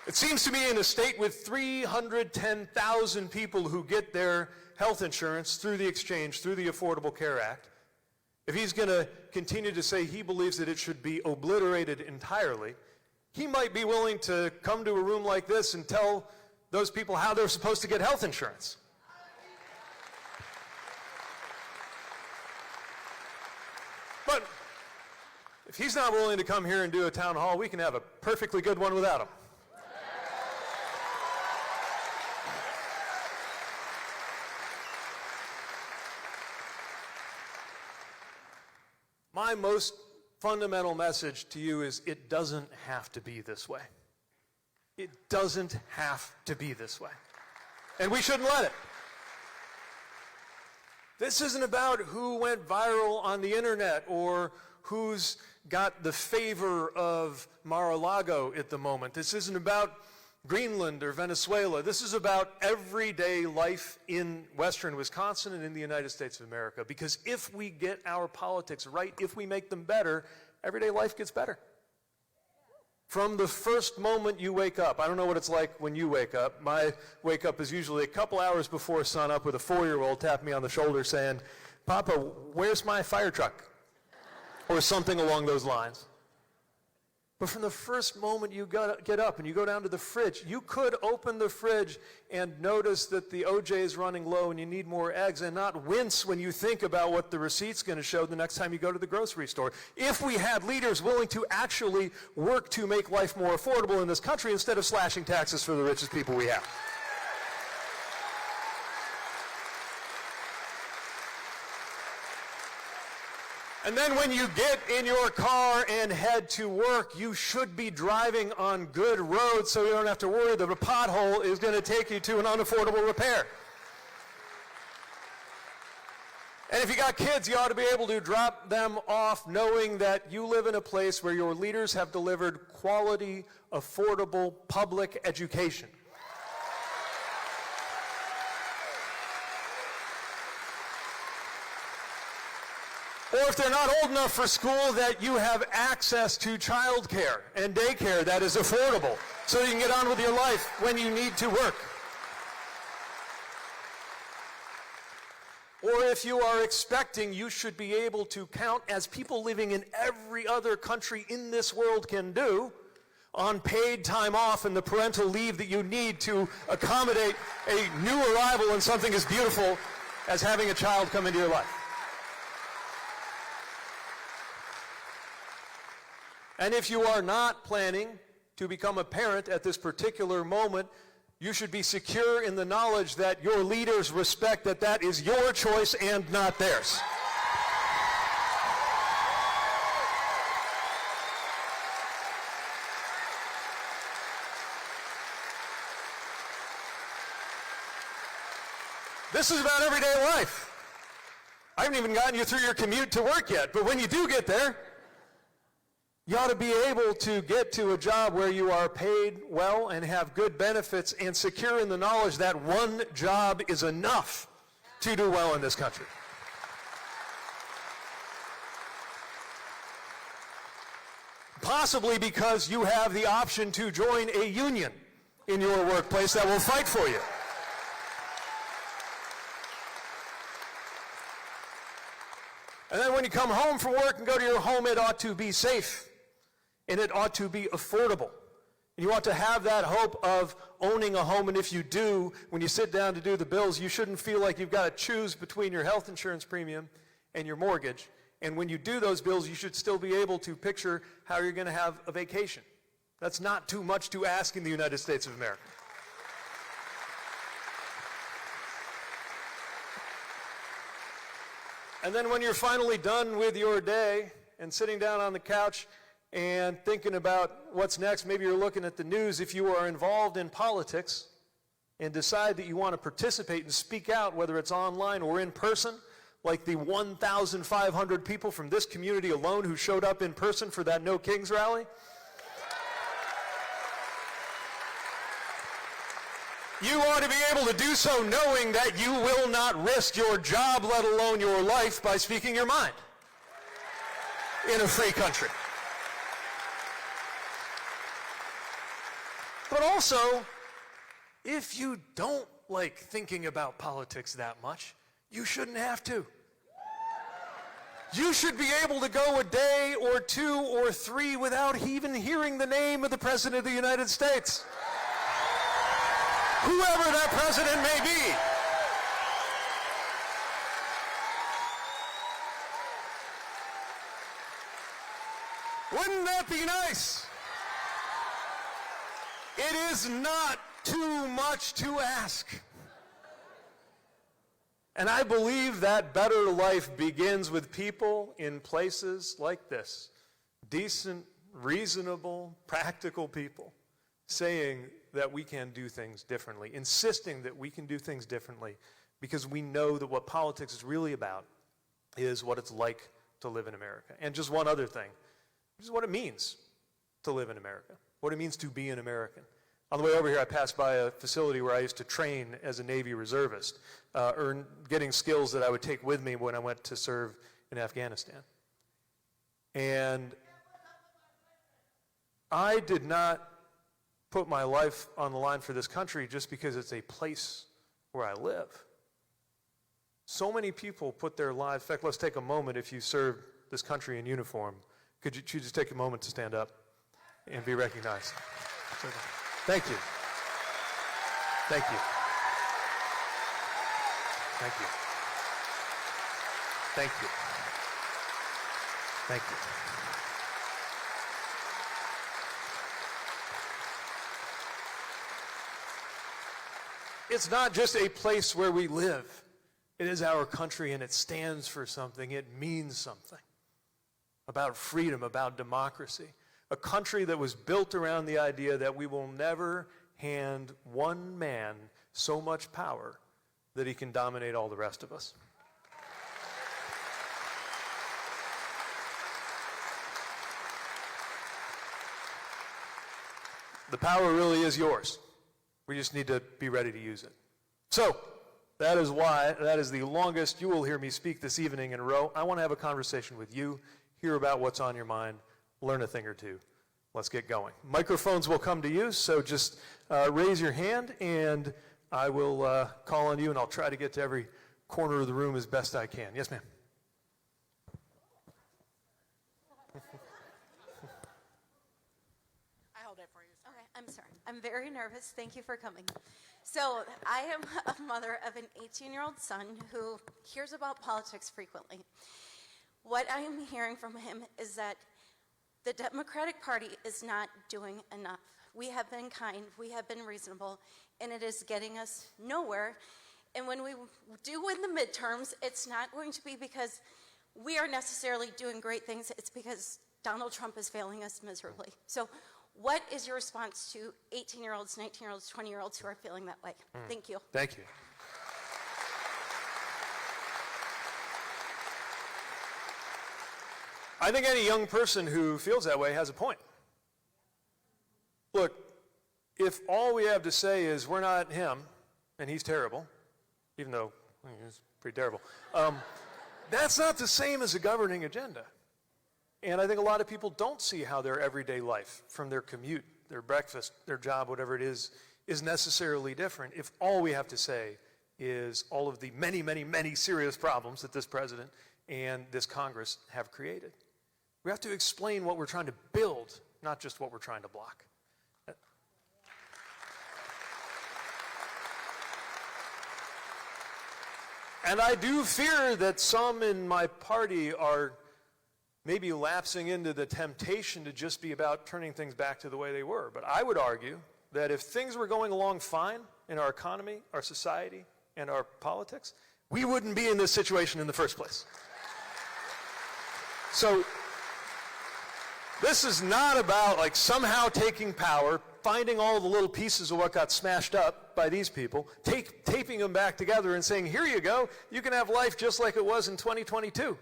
It seems to me in a state with 310,000 people who get their health insurance through the exchange, through the Affordable Care Act, if he's going to continue to say he believes that it should be obliterated entirely, he might be willing to come to a room like this and tell those people how they're supposed to get health insurance. But If he's not willing to come here and do a town hall, we can have a perfectly good one without him. My most fundamental message to you is it doesn't have to be this way. It doesn't have to be this way. And we shouldn't let it. This isn't about who went viral on the internet or who's got the favor of Mar-a-Lago at the moment. This isn't about Greenland or Venezuela. This is about everyday life in Western Wisconsin and in the United States of America. Because if we get our politics right, if we make them better, everyday life gets better. From the first moment you wake up, I don't know what it's like when you wake up. My wake up is usually a couple hours before sunup with a 4-year-old tapping me on the shoulder saying, "Papa, where's my fire truck?" Or something along those lines. But from the first moment you get up and you go down to the fridge, you could open the fridge and notice that the OJ is running low and you need more eggs and not wince when you think about what the receipt's going to show the next time you go to the grocery store. If we had leaders willing to actually work to make life more affordable in this country instead of slashing taxes for the richest people we have. And then when you get in your car and head to work, you should be driving on good roads so you don't have to worry that a pothole is going to take you to an unaffordable repair. And if you got kids, you ought to be able to drop them off knowing that you live in a place where your leaders have delivered quality, affordable public education. Or if they're not old enough for school, that you have access to childcare and daycare that is affordable so you can get on with your life when you need to work. Or if you are expecting, you should be able to count, as people living in every other country in this world can do, on paid time off and the parental leave that you need to accommodate a new arrival in something as beautiful as having a child come into your life. And if you are not planning to become a parent at this particular moment, you should be secure in the knowledge that your leaders respect that that is your choice and not theirs. This is about everyday life. I haven't even gotten you through your commute to work yet, but when you do get there, you ought to be able to get to a job where you are paid well and have good benefits and secure in the knowledge that one job is enough to do well in this country. Possibly because you have the option to join a union in your workplace that will fight for you. And then when you come home from work and go to your home, it ought to be safe. And it ought to be affordable. And you ought to have that hope of owning a home. And if you do, when you sit down to do the bills, you shouldn't feel like you've got to choose between your health insurance premium and your mortgage. And when you do those bills, you should still be able to picture how you're going to have a vacation. That's not too much to ask in the United States of America. And then when you're finally done with your day and sitting down on the couch and thinking about what's next, maybe you're looking at the news. If you are involved in politics and decide that you want to participate and speak out, whether it's online or in person, like the 1,500 people from this community alone who showed up in person for that No Kings rally, you ought to be able to do so knowing that you will not risk your job, let alone your life, by speaking your mind in a free country. But also, if you don't like thinking about politics that much, you shouldn't have to. You should be able to go a day or 2 or 3 without even hearing the name of the President of the United States. Whoever that president may be. Wouldn't that be nice? It is not too much to ask. And I believe that better life begins with people in places like this. Decent, reasonable, practical people saying that we can do things differently, insisting that we can do things differently because we know that what politics is really about is what it's like to live in America. And just one other thing, this is what it means to live in America, what it means to be an American. On the way over here, I passed by a facility where I used to train as a Navy reservist, getting skills that I would take with me when I went to serve in Afghanistan. And I did not put my life on the line for this country just because it's a place where I live. So many people put their lives, in fact, let's take a moment, if you serve this country in uniform, could you just take a moment to stand up and be recognized? Thank you. Thank you. Thank you. Thank you. Thank you. It's not just a place where we live. It is our country, and it stands for something. It means something about freedom, about democracy. A country that was built around the idea that we will never hand one man so much power that he can dominate all the rest of us. The power really is yours. We just need to be ready to use it. So, that is the longest you will hear me speak this evening in a row. I want to have a conversation with you, hear about what's on your mind, learn a thing or two. Let's get going. Microphones will come to you, so just raise your hand and I will call on you, and I'll try to get to every corner of the room as best I can. Yes, ma'am. I hold it for you. Okay, I'm sorry. I'm very nervous. Thank you for coming. So I am a mother of an 18-year-old son who hears about politics frequently. What I am hearing from him is that the Democratic Party is not doing enough. We have been kind, we have been reasonable, and it is getting us nowhere. And when we do win the midterms, it's not going to be because we are necessarily doing great things, it's because Donald Trump is failing us miserably. So what is your response to 18-year-olds, 19-year-olds, 20-year-olds who are feeling that way? Thank you. Thank you. I think any young person who feels that way has a point. Look, if all we have to say is we're not him, and he's terrible, even though he's pretty terrible, that's not the same as a governing agenda. And I think a lot of people don't see how their everyday life, from their commute, their breakfast, their job, whatever it is necessarily different if all we have to say is all of the many, many, many serious problems that this president and this Congress have created. We have to explain what we're trying to build, not just what we're trying to block. And I do fear that some in my party are maybe lapsing into the temptation to just be about turning things back to the way they were. But I would argue that if things were going along fine in our economy, our society, and our politics, we wouldn't be in this situation in the first place. So this is not about like somehow taking power, finding all the little pieces of what got smashed up by these people, taping them back together and saying, here you go, you can have life just like it was in 2022.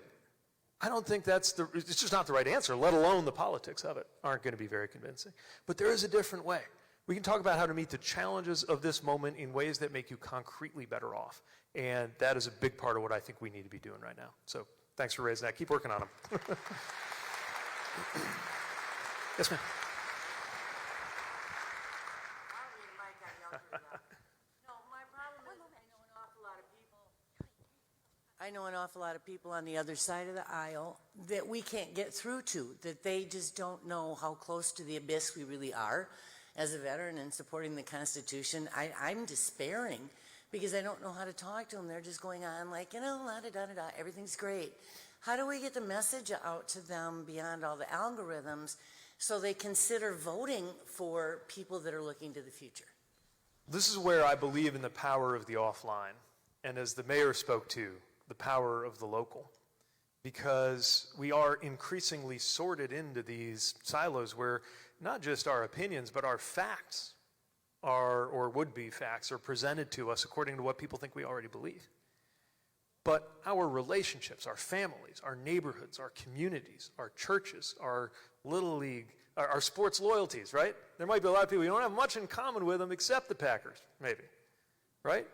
I don't think it's just not the right answer, let alone the politics of it aren't going to be very convincing. But there is a different way. We can talk about how to meet the challenges of this moment in ways that make you concretely better off. And that is a big part of what I think we need to be doing right now. So thanks for raising that. Keep working on them. Yes, ma'am. I know an awful lot of people on the other side of the aisle that we can't get through to, that they just don't know how close to the abyss we really are as a veteran and supporting the Constitution. I'm despairing because I don't know how to talk to them. They're just going on like, la-da-da-da-da, everything's great. How do we get the message out to them beyond all the algorithms so they consider voting for people that are looking to the future? This is where I believe in the power of the offline, and as the mayor spoke to, the power of the local. Because we are increasingly sorted into these silos where not just our opinions, but our facts are, or would be facts, are presented to us according to what people think we already believe. But our relationships, our families, our neighborhoods, our communities, our churches, our little league, our sports loyalties, right? There might be a lot of people you don't have much in common with them except the Packers, maybe, right?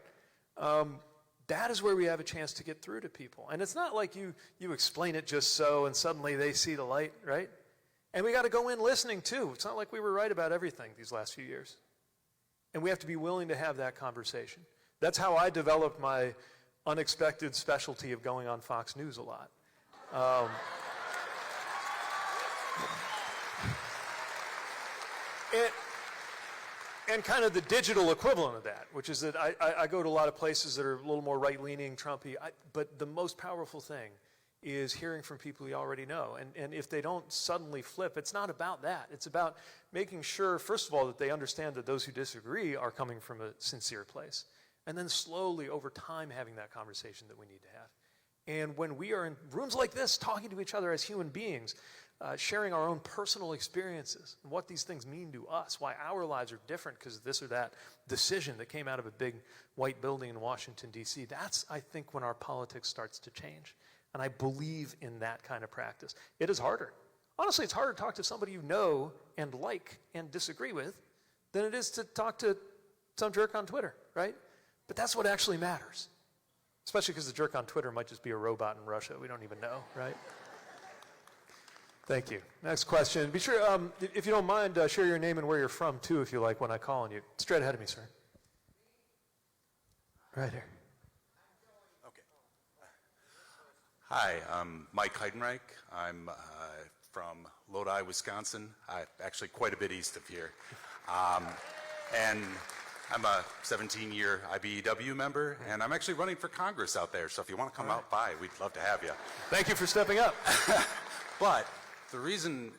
That is where we have a chance to get through to people. And it's not like you explain it just so and suddenly they see the light, right? And we got to go in listening too. It's not like we were right about everything these last few years. And we have to be willing to have that conversation. That's how I developed my unexpected specialty of going on Fox News a lot. And kind of the digital equivalent of that, which is that I go to a lot of places that are a little more right-leaning, Trumpy, but the most powerful thing is hearing from people you already know. And if they don't suddenly flip, it's not about that. It's about making sure, first of all, that they understand that those who disagree are coming from a sincere place. And then slowly, over time, having that conversation that we need to have. And when we are in rooms like this, talking to each other as human beings, sharing our own personal experiences and what these things mean to us, why our lives are different because of this or that decision that came out of a big white building in Washington, D.C., that's, I think, when our politics starts to change. And I believe in that kind of practice. It is harder. Honestly, it's harder to talk to somebody you know and like and disagree with than it is to talk to some jerk on Twitter, right? But that's what actually matters. Especially because the jerk on Twitter might just be a robot in Russia. We don't even know, right? Thank you. Next question. Be sure, if you don't mind, share your name and where you're from, too, if you like, when I call on you. Straight ahead of me, sir. Right here. Okay. Hi, I'm Mike Heidenreich. I'm from Lodi, Wisconsin, actually quite a bit east of here. And I'm a 17-year IBEW member, and I'm actually running for Congress out there, so if you want to come out by, we'd love to have you. Thank you for stepping up. But the reason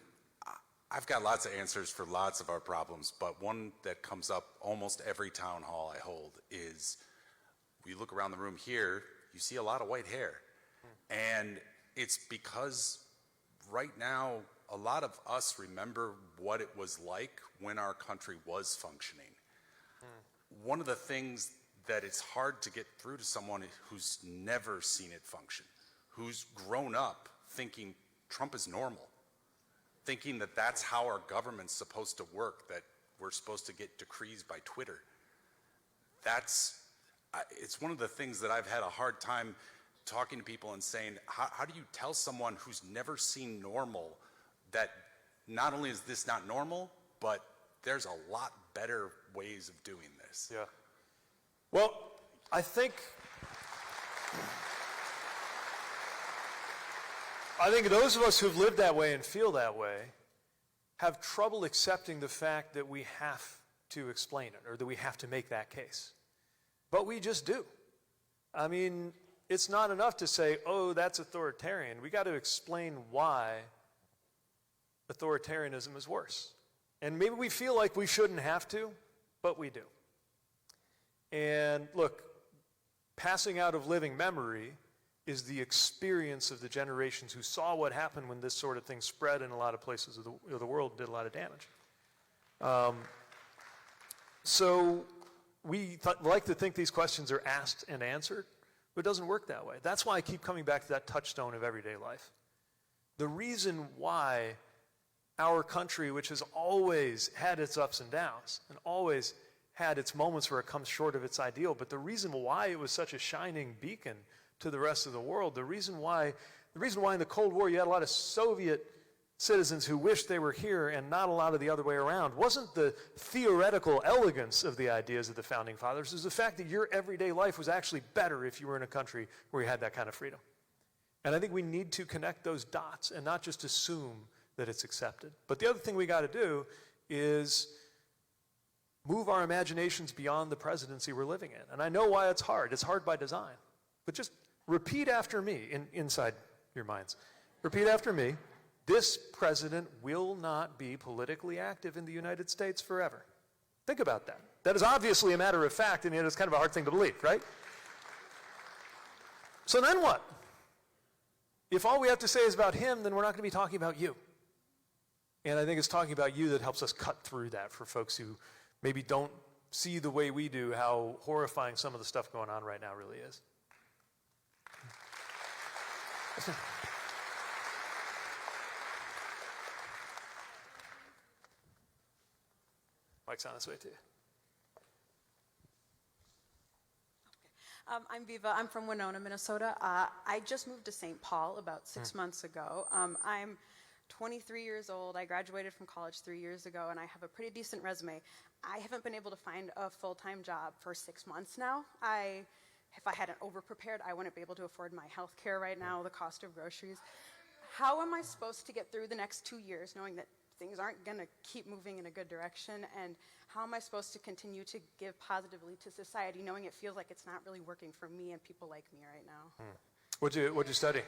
I've got lots of answers for lots of our problems, but one that comes up almost every town hall I hold is, you look around the room here, you see a lot of white hair. And it's because right now, a lot of us remember what it was like when our country was functioning. One of the things that it's hard to get through to someone who's never seen it function, who's grown up thinking Trump is normal, thinking that that's how our government's supposed to work, that we're supposed to get decrees by Twitter. It's one of the things that I've had a hard time talking to people and saying, how do you tell someone who's never seen normal that not only is this not normal, but there's a lot better ways of doing this? Yeah. Well, I think those of us who've lived that way and feel that way have trouble accepting the fact that we have to explain it or that we have to make that case. But we just do. I mean, it's not enough to say, oh, that's authoritarian. We got to explain why authoritarianism is worse. And maybe we feel like we shouldn't have to, but we do. And look, passing out of living memory is the experience of the generations who saw what happened when this sort of thing spread in a lot of places of the world and did a lot of damage. So we like to think these questions are asked and answered, but it doesn't work that way. That's why I keep coming back to that touchstone of everyday life. The reason why our country, which has always had its ups and downs and always had its moments where it comes short of its ideal, but the reason why it was such a shining beacon to the rest of the world, the reason why in the Cold War you had a lot of Soviet citizens who wished they were here and not a lot of the other way around wasn't the theoretical elegance of the ideas of the Founding Fathers. It was the fact that your everyday life was actually better if you were in a country where you had that kind of freedom. And I think we need to connect those dots and not just assume that it's accepted. But the other thing we got to do is move our imaginations beyond the presidency we're living in. And I know why it's hard. It's hard by design. But just repeat after me inside your minds. Repeat after me. This president will not be politically active in the United States forever. Think about that. That is obviously a matter of fact, and yet it's kind of a hard thing to believe, right? So then what? If all we have to say is about him, then we're not going to be talking about you. And I think it's talking about you that helps us cut through that for folks who maybe don't see the way we do how horrifying some of the stuff going on right now really is. Mike's on his way too. I'm Viva. I'm from Winona, Minnesota. I just moved to St. Paul about 6 months ago. I'm 23 years old. I graduated from college 3 years ago, and I have a pretty decent resume. I haven't been able to find a full-time job for 6 months now. If I hadn't over-prepared, I wouldn't be able to afford my health care right now, the cost of groceries. How am I supposed to get through the next 2 years knowing that things aren't going to keep moving in a good direction? And how am I supposed to continue to give positively to society knowing it feels like it's not really working for me and people like me right now? What'd you study?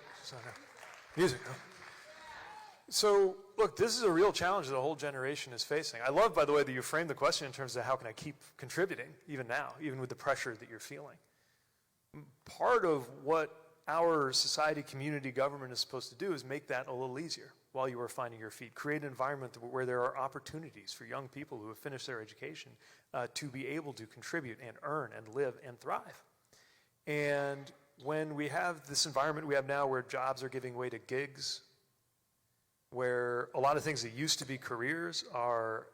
Music, huh? So, look, this is a real challenge that the whole generation is facing. I love, by the way, that you framed the question in terms of how can I keep contributing, even now, even with the pressure that you're feeling. Part of what our society, community, government is supposed to do is make that a little easier while you are finding your feet. Create an environment where there are opportunities for young people who have finished their education to be able to contribute and earn and live and thrive. And when we have this environment we have now where jobs are giving way to gigs, where a lot of things that used to be careers are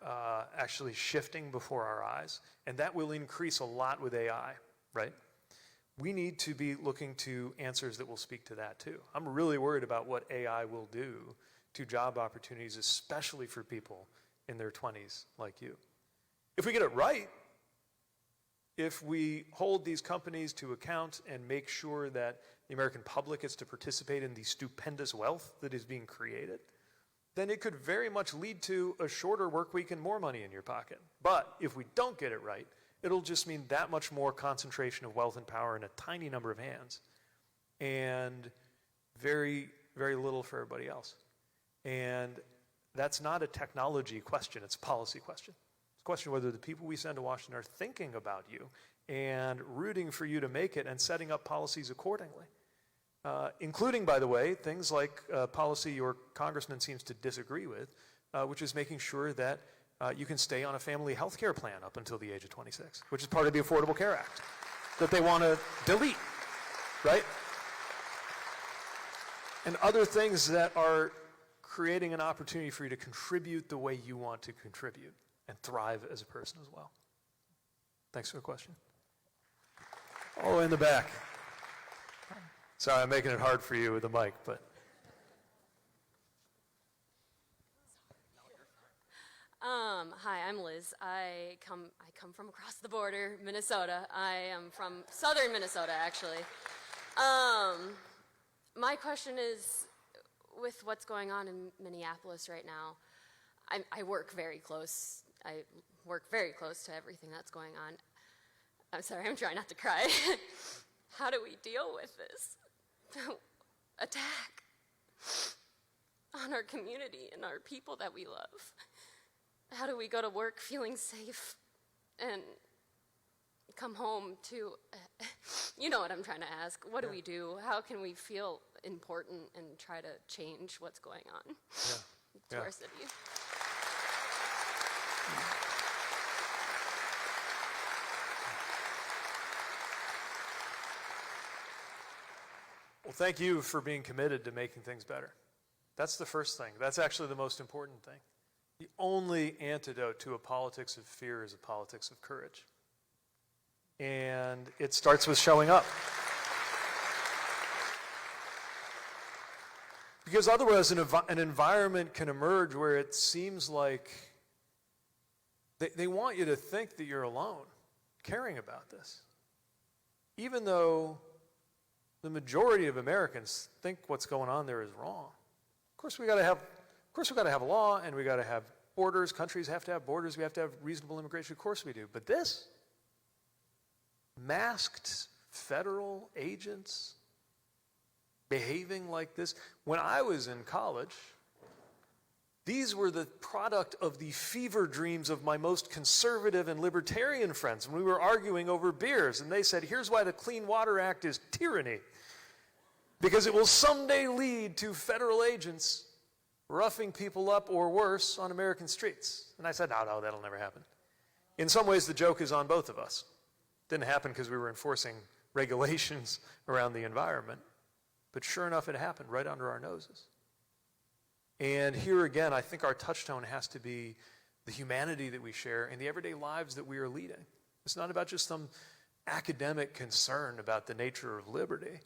actually shifting before our eyes, and that will increase a lot with AI, right? We need to be looking to answers that will speak to that too. I'm really worried about what AI will do to job opportunities, especially for people in their 20s like you. If we get it right, if we hold these companies to account and make sure that the American public gets to participate in the stupendous wealth that is being created, then it could very much lead to a shorter work week and more money in your pocket. But if we don't get it right, it'll just mean that much more concentration of wealth and power in a tiny number of hands and very, very little for everybody else. And that's not a technology question, it's a policy question. It's a question whether the people we send to Washington are thinking about you and rooting for you to make it and setting up policies accordingly. Including, by the way, things like policy your congressman seems to disagree with, which is making sure that you can stay on a family health care plan up until the age of 26, which is part of the Affordable Care Act that they want to delete, right? And other things that are creating an opportunity for you to contribute the way you want to contribute and thrive as a person as well. Thanks for the question. Oh, in the back. Sorry, I'm making it hard for you with the mic, but. Hi, I'm Liz. I come from across the border, Minnesota. I am from southern Minnesota, actually. My question is, with what's going on in Minneapolis right now, I work very close. I work very close to everything that's going on. I'm sorry, I'm trying not to cry. How do we deal with this attack on our community and our people that we love? How do we go to work feeling safe and come home to, you know what I'm trying to ask. What do we do? How can we feel important and try to change what's going on to our city? Well, thank you for being committed to making things better. That's the first thing. That's actually the most important thing. The only antidote to a politics of fear is a politics of courage. And it starts with showing up. Because otherwise an environment can emerge where it seems like they want you to think that you're alone, caring about this. Even though the majority of Americans think what's going on there is wrong. Of course we got to have a law, and we got to have borders. Countries have to have borders. We have to have reasonable immigration. Of course we do. But this, masked federal agents behaving like this. When I was in college, these were the product of the fever dreams of my most conservative and libertarian friends when we were arguing over beers. And they said, here's why the Clean Water Act is tyranny. Because it will someday lead to federal agents roughing people up or worse on American streets. And I said, no, that'll never happen. In some ways, the joke is on both of us. Didn't happen because we were enforcing regulations around the environment. But sure enough, it happened right under our noses. And here again, I think our touchstone has to be the humanity that we share and the everyday lives that we are leading. It's not about just some academic concern about the nature of liberty.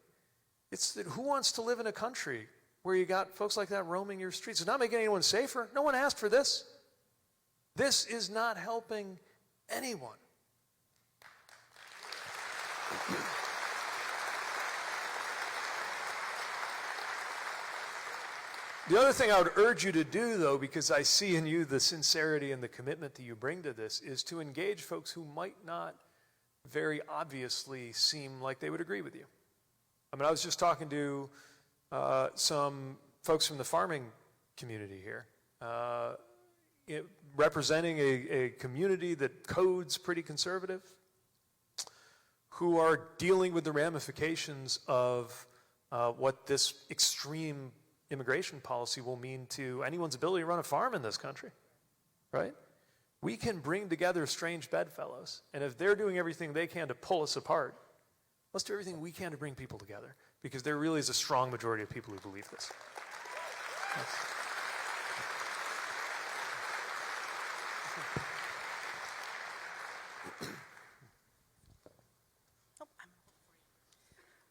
It's that who wants to live in a country where you got folks like that roaming your streets? It's not making anyone safer. No one asked for this. This is not helping anyone. The other thing I would urge you to do, though, because I see in you the sincerity and the commitment that you bring to this, is to engage folks who might not very obviously seem like they would agree with you. I mean, I was just talking to some folks from the farming community here, representing a community that codes pretty conservative, who are dealing with the ramifications of what this extreme immigration policy will mean to anyone's ability to run a farm in this country, right? We can bring together strange bedfellows, and if they're doing everything they can to pull us apart, let's do everything we can to bring people together, because there really is a strong majority of people who believe this. Yes.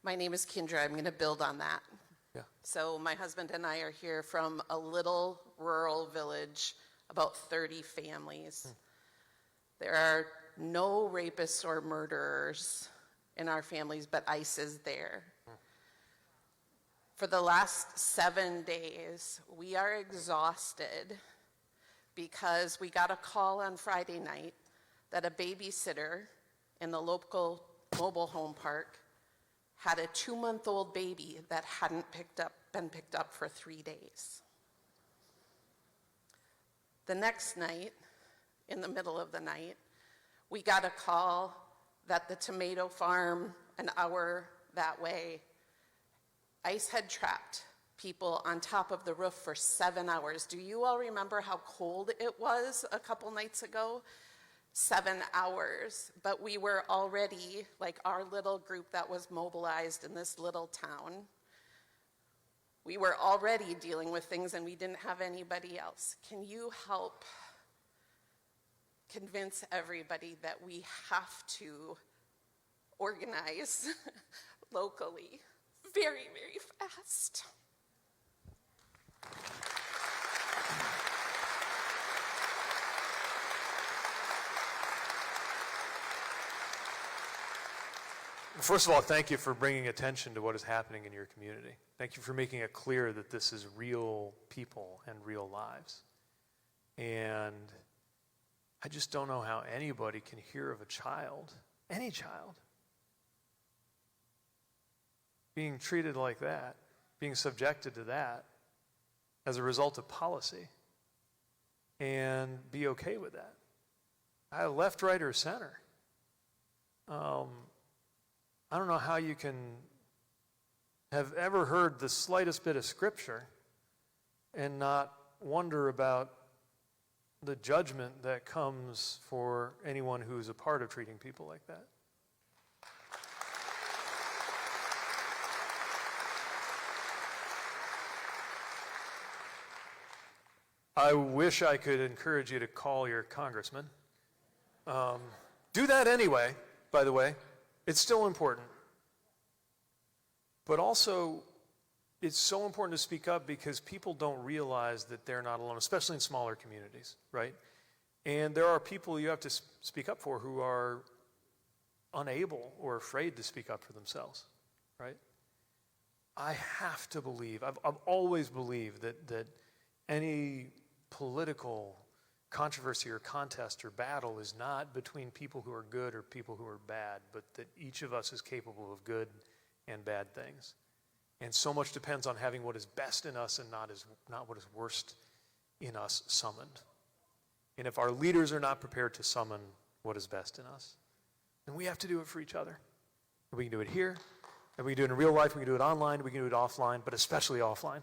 My name is Kendra. I'm going to build on that. Yeah. So my husband and I are here from a little rural village, about 30 families. There are no rapists or murderers in our families, but ICE is there. For the last 7 days, we are exhausted because we got a call on Friday night that a babysitter in the local mobile home park had a 2-month-old baby that hadn't been picked up for 3 days. The next night, in the middle of the night, we got a call that the tomato farm an hour that way, ICE had trapped people on top of the roof for 7 hours. Do you all remember how cold it was a couple nights ago? 7 hours, but we were already, like our little group that was mobilized in this little town, we were already dealing with things and we didn't have anybody else. Can you help convince everybody that we have to organize locally very, very fast? First of all, thank you for bringing attention to what is happening in your community. Thank you for making it clear that this is real people and real lives. And I just don't know how anybody can hear of a child, any child, being treated like that, being subjected to that as a result of policy, and be okay with that. Left, right, or center. I don't know how you can have ever heard the slightest bit of scripture and not wonder about the judgment that comes for anyone who's a part of treating people like that. I wish I could encourage you to call your congressman. Do that anyway, by the way. It's still important. But also, it's so important to speak up because people don't realize that they're not alone, especially in smaller communities, right? And there are people you have to speak up for who are unable or afraid to speak up for themselves, right? I have to believe, I've always believed that any political controversy or contest or battle is not between people who are good or people who are bad, but that each of us is capable of good and bad things. And so much depends on having what is best in us and not what is worst in us summoned. And if our leaders are not prepared to summon what is best in us, then we have to do it for each other. And we can do it here, and we can do it in real life, we can do it online, we can do it offline, but especially offline,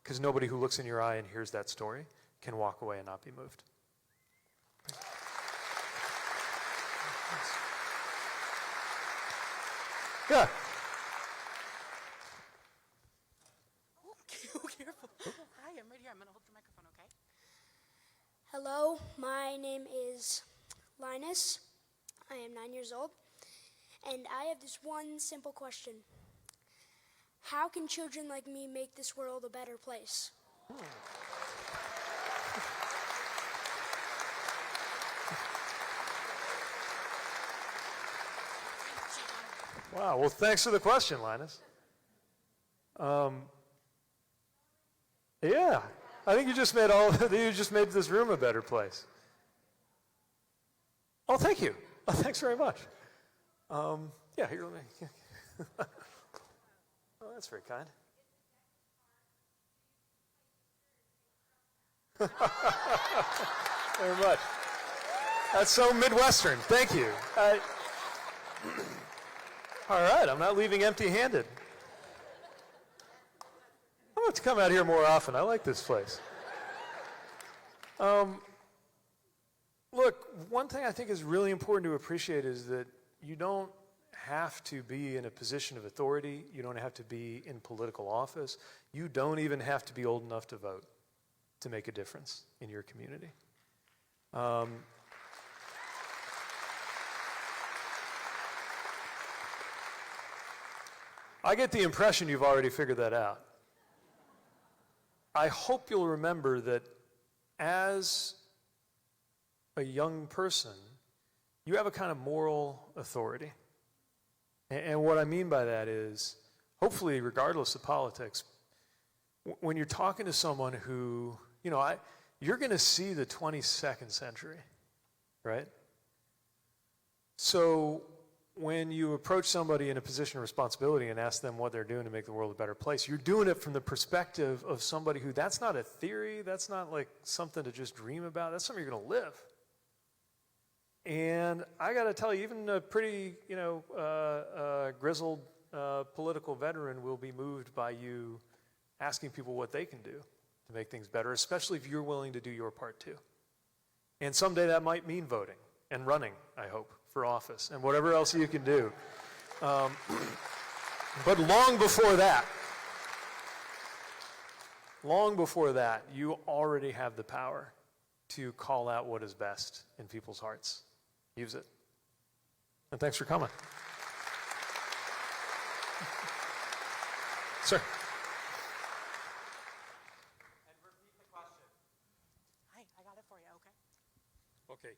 because nobody who looks in your eye and hears that story can walk away and not be moved. Yeah. Oh, careful. Hi, I'm right here. I'm going to hold your microphone, okay? Hello, my name is Linus. I am 9 years old, and I have this one simple question. How can children like me make this world a better place? Wow, well, thanks for the question, Linus. Yeah, I think you just made this room a better place. Oh, thank you. Oh, thanks very much. Yeah, here, let me. Oh, that's very kind. Very much. That's so Midwestern. Thank you. All right, I'm not leaving empty-handed. I'm going to come out here more often. I like this place. Look, one thing I think is really important to appreciate is that you don't have to be in a position of authority. You don't have to be in political office. You don't even have to be old enough to vote to make a difference in your community. I get the impression you've already figured that out. I hope you'll remember that as a young person, you have a kind of moral authority. And what I mean by that is, hopefully, regardless of politics, when you're talking to someone who, you're going to see the 22nd century, right? So when you approach somebody in a position of responsibility and ask them what they're doing to make the world a better place, you're doing it from the perspective of somebody who, that's not a theory, that's not like something to just dream about, that's something you're going to live. And I got to tell you, even a pretty, grizzled political veteran will be moved by you asking people what they can do to make things better, especially if you're willing to do your part too. And someday that might mean voting and running, I hope, for office and whatever else you can do. But long before that, you already have the power to call out what is best in people's hearts. Use it. And thanks for coming. Sir. And repeat the question. Hi, I got it for you, okay? Okay.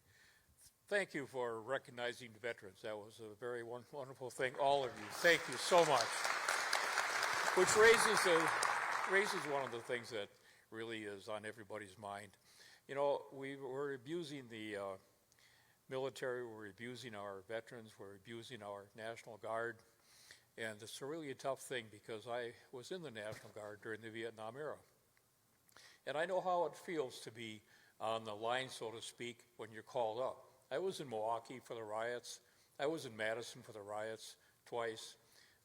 Thank you for recognizing the veterans. That was a very wonderful thing, all of you. Thank you so much. Which raises one of the things that really is on everybody's mind. We're abusing the military, we're abusing our veterans, we're abusing our National Guard, and it's a really tough thing because I was in the National Guard during the Vietnam era. And I know how it feels to be on the line, so to speak, when you're called up. I was in Milwaukee for the riots. I was in Madison for the riots twice.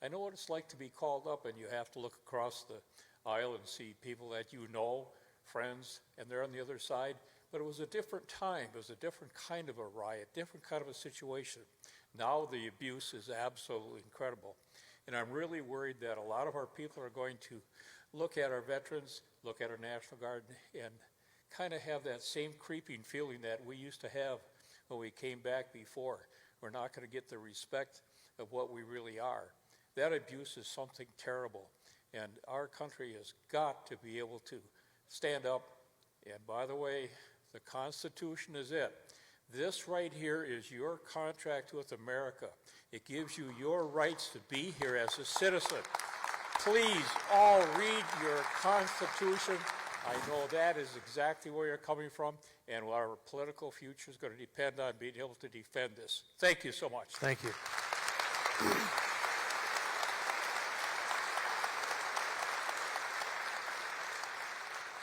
I know what it's like to be called up and you have to look across the aisle and see people that you know, friends, and they're on the other side. But it was a different time. It was a different kind of a riot, different kind of a situation. Now the abuse is absolutely incredible. And I'm really worried that a lot of our people are going to look at our veterans, look at our National Guard, and kind of have that same creeping feeling that we used to have when we came back before. We're not going to get the respect of what we really are. That abuse is something terrible. And our country has got to be able to stand up. And by the way, the Constitution is it. This right here is your contract with America. It gives you your rights to be here as a citizen. Please all read your Constitution. I know that is exactly where you're coming from, and our political future is going to depend on being able to defend this. Thank you so much. Thank you.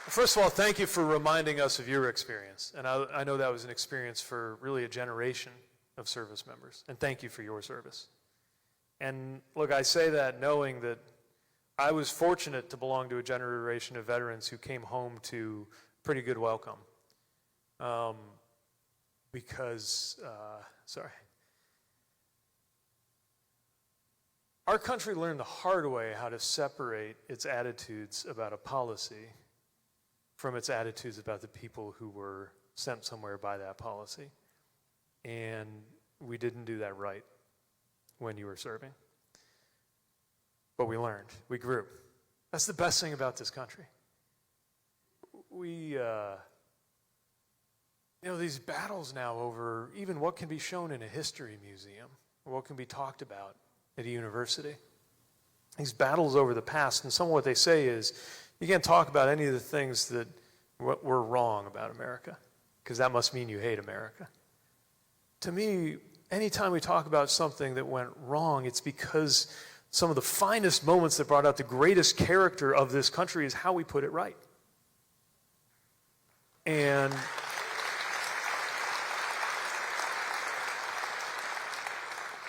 First of all, thank you for reminding us of your experience. And I know that was an experience for really a generation of service members. And thank you for your service. And look, I say that knowing that I was fortunate to belong to a generation of veterans who came home to pretty good welcome. Our country learned the hard way how to separate its attitudes about a policy from its attitudes about the people who were sent somewhere by that policy. And we didn't do that right when you were serving. But we learned, we grew. That's the best thing about this country. These battles now over even what can be shown in a history museum, or what can be talked about at a university. These battles over the past, and some of what they say is, you can't talk about any of the things that were wrong about America, because that must mean you hate America. To me, anytime we talk about something that went wrong, it's because some of the finest moments that brought out the greatest character of this country is how we put it right. And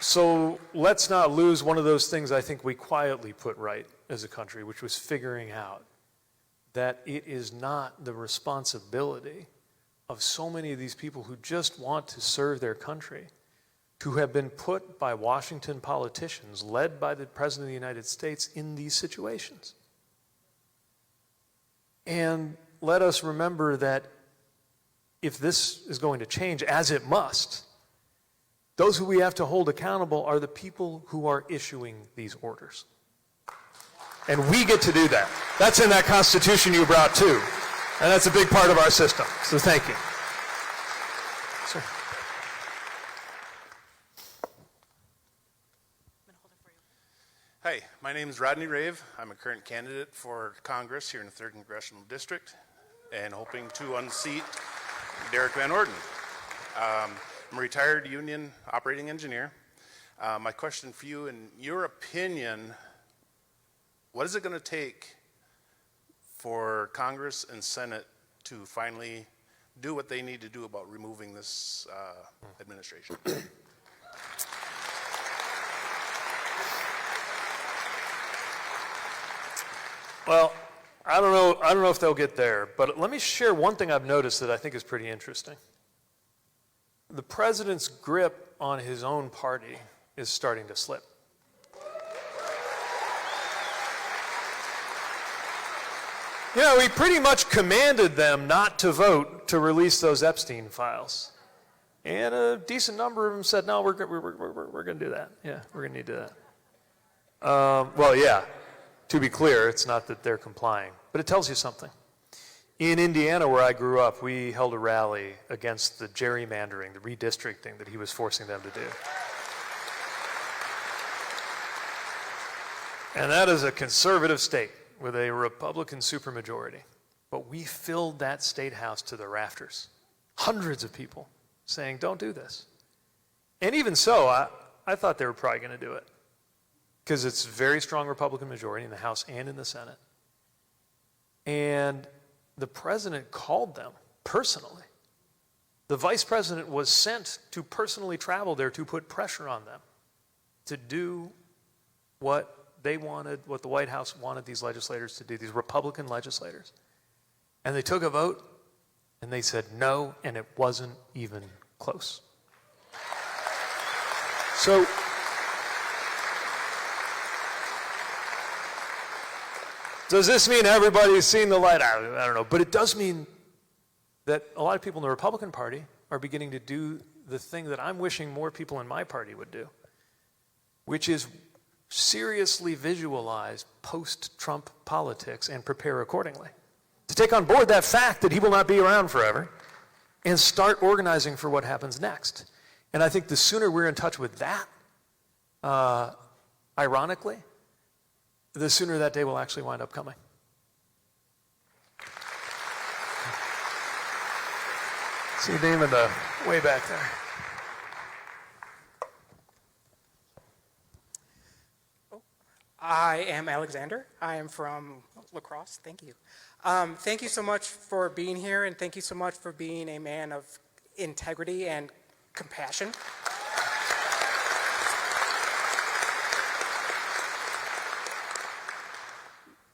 so let's not lose one of those things I think we quietly put right as a country, which was figuring out that it is not the responsibility of so many of these people who just want to serve their country, who have been put by Washington politicians, led by the President of the United States, in these situations. And let us remember that if this is going to change, as it must, those who we have to hold accountable are the people who are issuing these orders. And we get to do that. That's in that Constitution you brought too. And that's a big part of our system. So thank you. Sir. Hi, my name is Rodney Rave. I'm a current candidate for Congress here in the 3rd Congressional District and hoping to unseat Derek Van Orden. I'm a retired union operating engineer. My question for you, in your opinion, what is it going to take for Congress and Senate to finally do what they need to do about removing this administration? Well, I don't know if they'll get there, but let me share one thing I've noticed that I think is pretty interesting. The president's grip on his own party is starting to slip. He pretty much commanded them not to vote to release those Epstein files. And a decent number of them said, no, we're going to do that. Yeah, we're going to need to do that. Well, yeah, to be clear, it's not that they're complying, but it tells you something. In Indiana, where I grew up, we held a rally against the gerrymandering, the redistricting that he was forcing them to do. And that is a conservative state with a Republican supermajority. But we filled that state house to the rafters. Hundreds of people saying, don't do this. And even so, I thought they were probably going to do it, because it's a very strong Republican majority in the House and in the Senate. And the president called them personally. The vice president was sent to personally travel there to put pressure on them to do what they wanted, what the White House wanted these legislators to do, these Republican legislators. And they took a vote, and they said no, and it wasn't even close. So, does this mean everybody's seen the light? I don't know. But it does mean that a lot of people in the Republican Party are beginning to do the thing that I'm wishing more people in my party would do, which is seriously visualize post-Trump politics and prepare accordingly. To take on board that fact that he will not be around forever and start organizing for what happens next. And I think the sooner we're in touch with that, ironically, the sooner that day will actually wind up coming. See your name in the way back there. I am Alexander. I am from Lacrosse. Thank you. Thank you so much for being here, and thank you so much for being a man of integrity and compassion.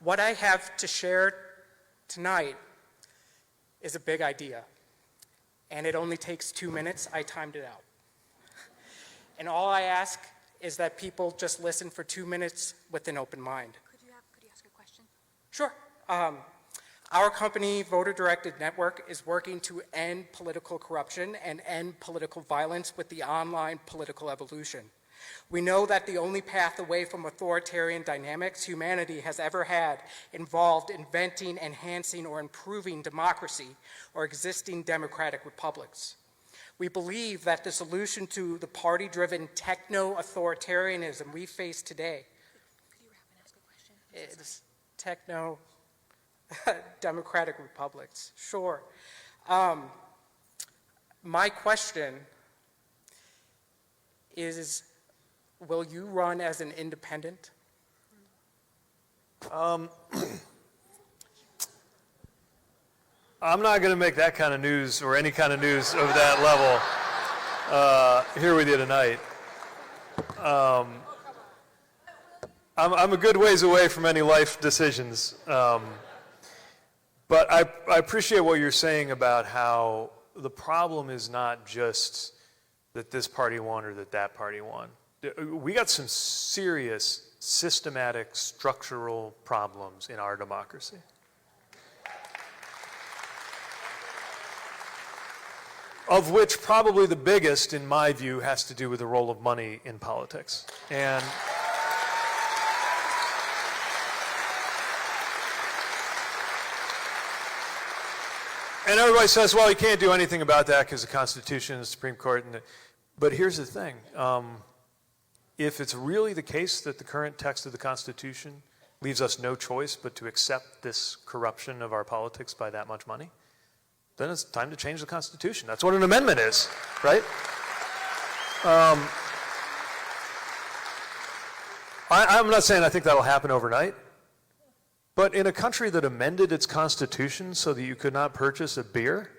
What I have to share tonight is a big idea, and it only takes 2 minutes. I timed it out. And all I ask is that people just listen for 2 minutes with an open mind. Could you ask a question? Sure. Our company, Voter Directed Network, is working to end political corruption and end political violence with the online political evolution. We know that the only path away from authoritarian dynamics humanity has ever had involved inventing, enhancing, or improving democracy or existing democratic republics. We believe that the solution to the party-driven techno-authoritarianism we face today is techno-democratic republics. Sure. My question is, will you run as an independent? I'm not going to make that kind of news or any kind of news of that level here with you tonight. I'm a good ways away from any life decisions. But I appreciate what you're saying about how the problem is not just that this party won or that party won. We got some serious, systematic, structural problems in our democracy. Of which probably the biggest, in my view, has to do with the role of money in politics. And everybody says, well, you can't do anything about that because the Constitution, the Supreme Court. But here's the thing. If it's really the case that the current text of the Constitution leaves us no choice but to accept this corruption of our politics by that much money, then it's time to change the Constitution. That's what an amendment is, right? I'm not saying I think that'll happen overnight, but in a country that amended its Constitution so that you could not purchase a beer,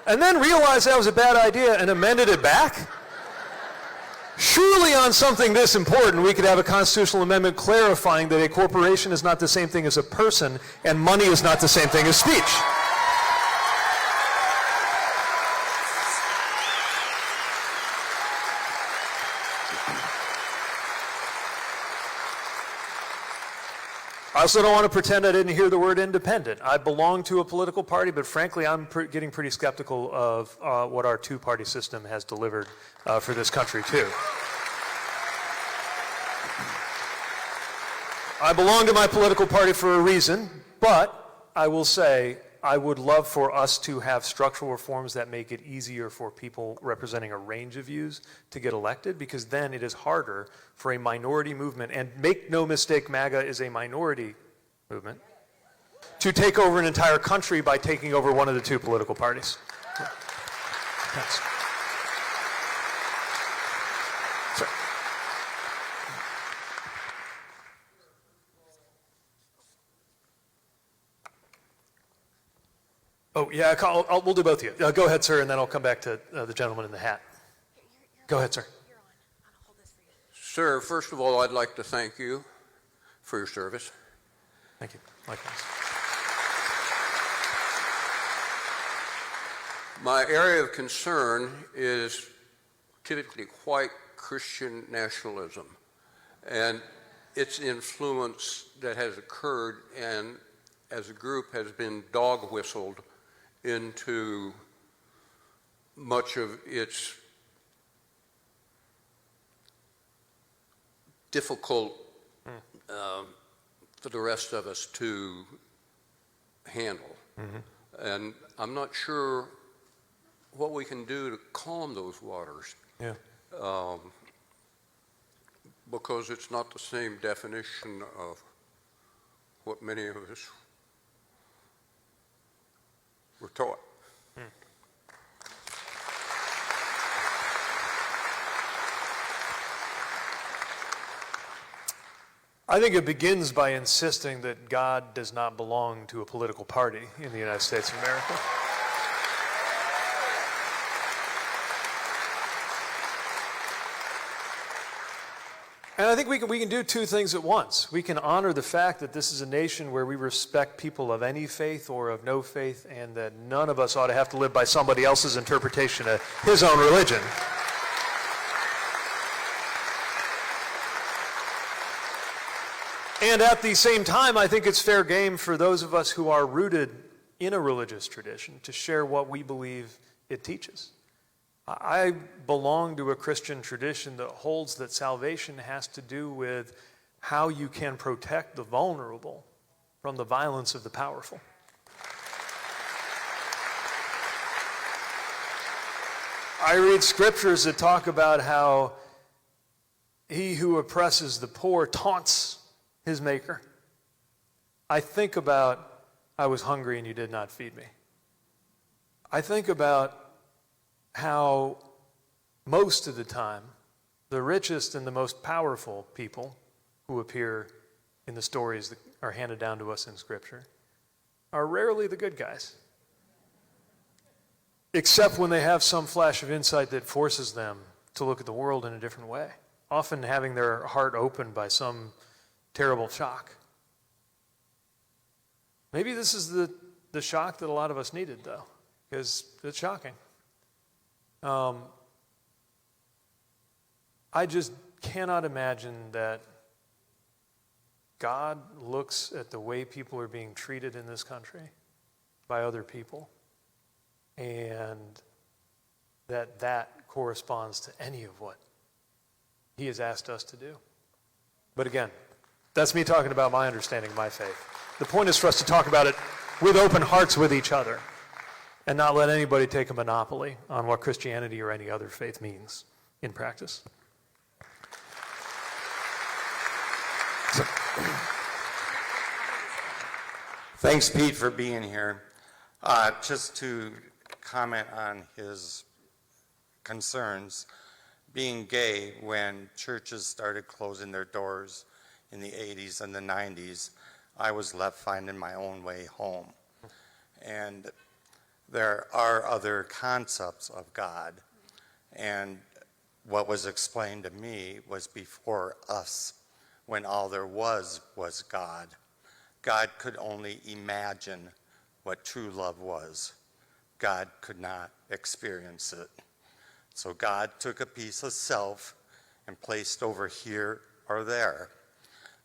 and then realized that was a bad idea and amended it back, surely on something this important, we could have a constitutional amendment clarifying that a corporation is not the same thing as a person and money is not the same thing as speech. I also don't want to pretend I didn't hear the word independent. I belong to a political party, but frankly, I'm getting pretty skeptical of what our two-party system has delivered for this country, too. I belong to my political party for a reason, but I will say I would love for us to have structural reforms that make it easier for people representing a range of views to get elected, because then it is harder for a minority movement, and make no mistake, MAGA is a minority movement, to take over an entire country by taking over one of the two political parties. Thanks. Sorry. Oh, yeah, we'll do both of you. Go ahead, sir, and then I'll come back to the gentleman in the hat. Go ahead, sir. Sir, first of all, I'd like to thank you for your service. Thank you. Likewise. My area of concern is typically white Christian nationalism and its influence that has occurred and as a group has been dog whistled into much of its difficult for the rest of us to handle. Mm-hmm. And I'm not sure what we can do to calm those waters. Yeah. Because it's not the same definition of what many of us were taught. I think it begins by insisting that God does not belong to a political party in the United States of America. And I think we can do two things at once. We can honor the fact that this is a nation where we respect people of any faith or of no faith, and that none of us ought to have to live by somebody else's interpretation of his own religion. And at the same time, I think it's fair game for those of us who are rooted in a religious tradition to share what we believe it teaches. I belong to a Christian tradition that holds that salvation has to do with how you can protect the vulnerable from the violence of the powerful. I read scriptures that talk about how he who oppresses the poor taunts his maker. I think about, I was hungry and you did not feed me. I think about how most of the time, the richest and the most powerful people who appear in the stories that are handed down to us in Scripture are rarely the good guys, except when they have some flash of insight that forces them to look at the world in a different way, often having their heart opened by some terrible shock. Maybe this is the shock that a lot of us needed, though, because it's shocking. I just cannot imagine that God looks at the way people are being treated in this country by other people, and that corresponds to any of what he has asked us to do. But again, that's me talking about my understanding of my faith. The point is for us to talk about it with open hearts with each other, and not let anybody take a monopoly on what Christianity or any other faith means in practice. Thanks, Pete, for being here. Just to comment on his concerns, being gay when churches started closing their doors in the 80s and the 90s, I was left finding my own way home. And there are other concepts of God, and what was explained to me was before us, when all there was God. God could only imagine what true love was. God could not experience it. So God took a piece of self and placed over here or there.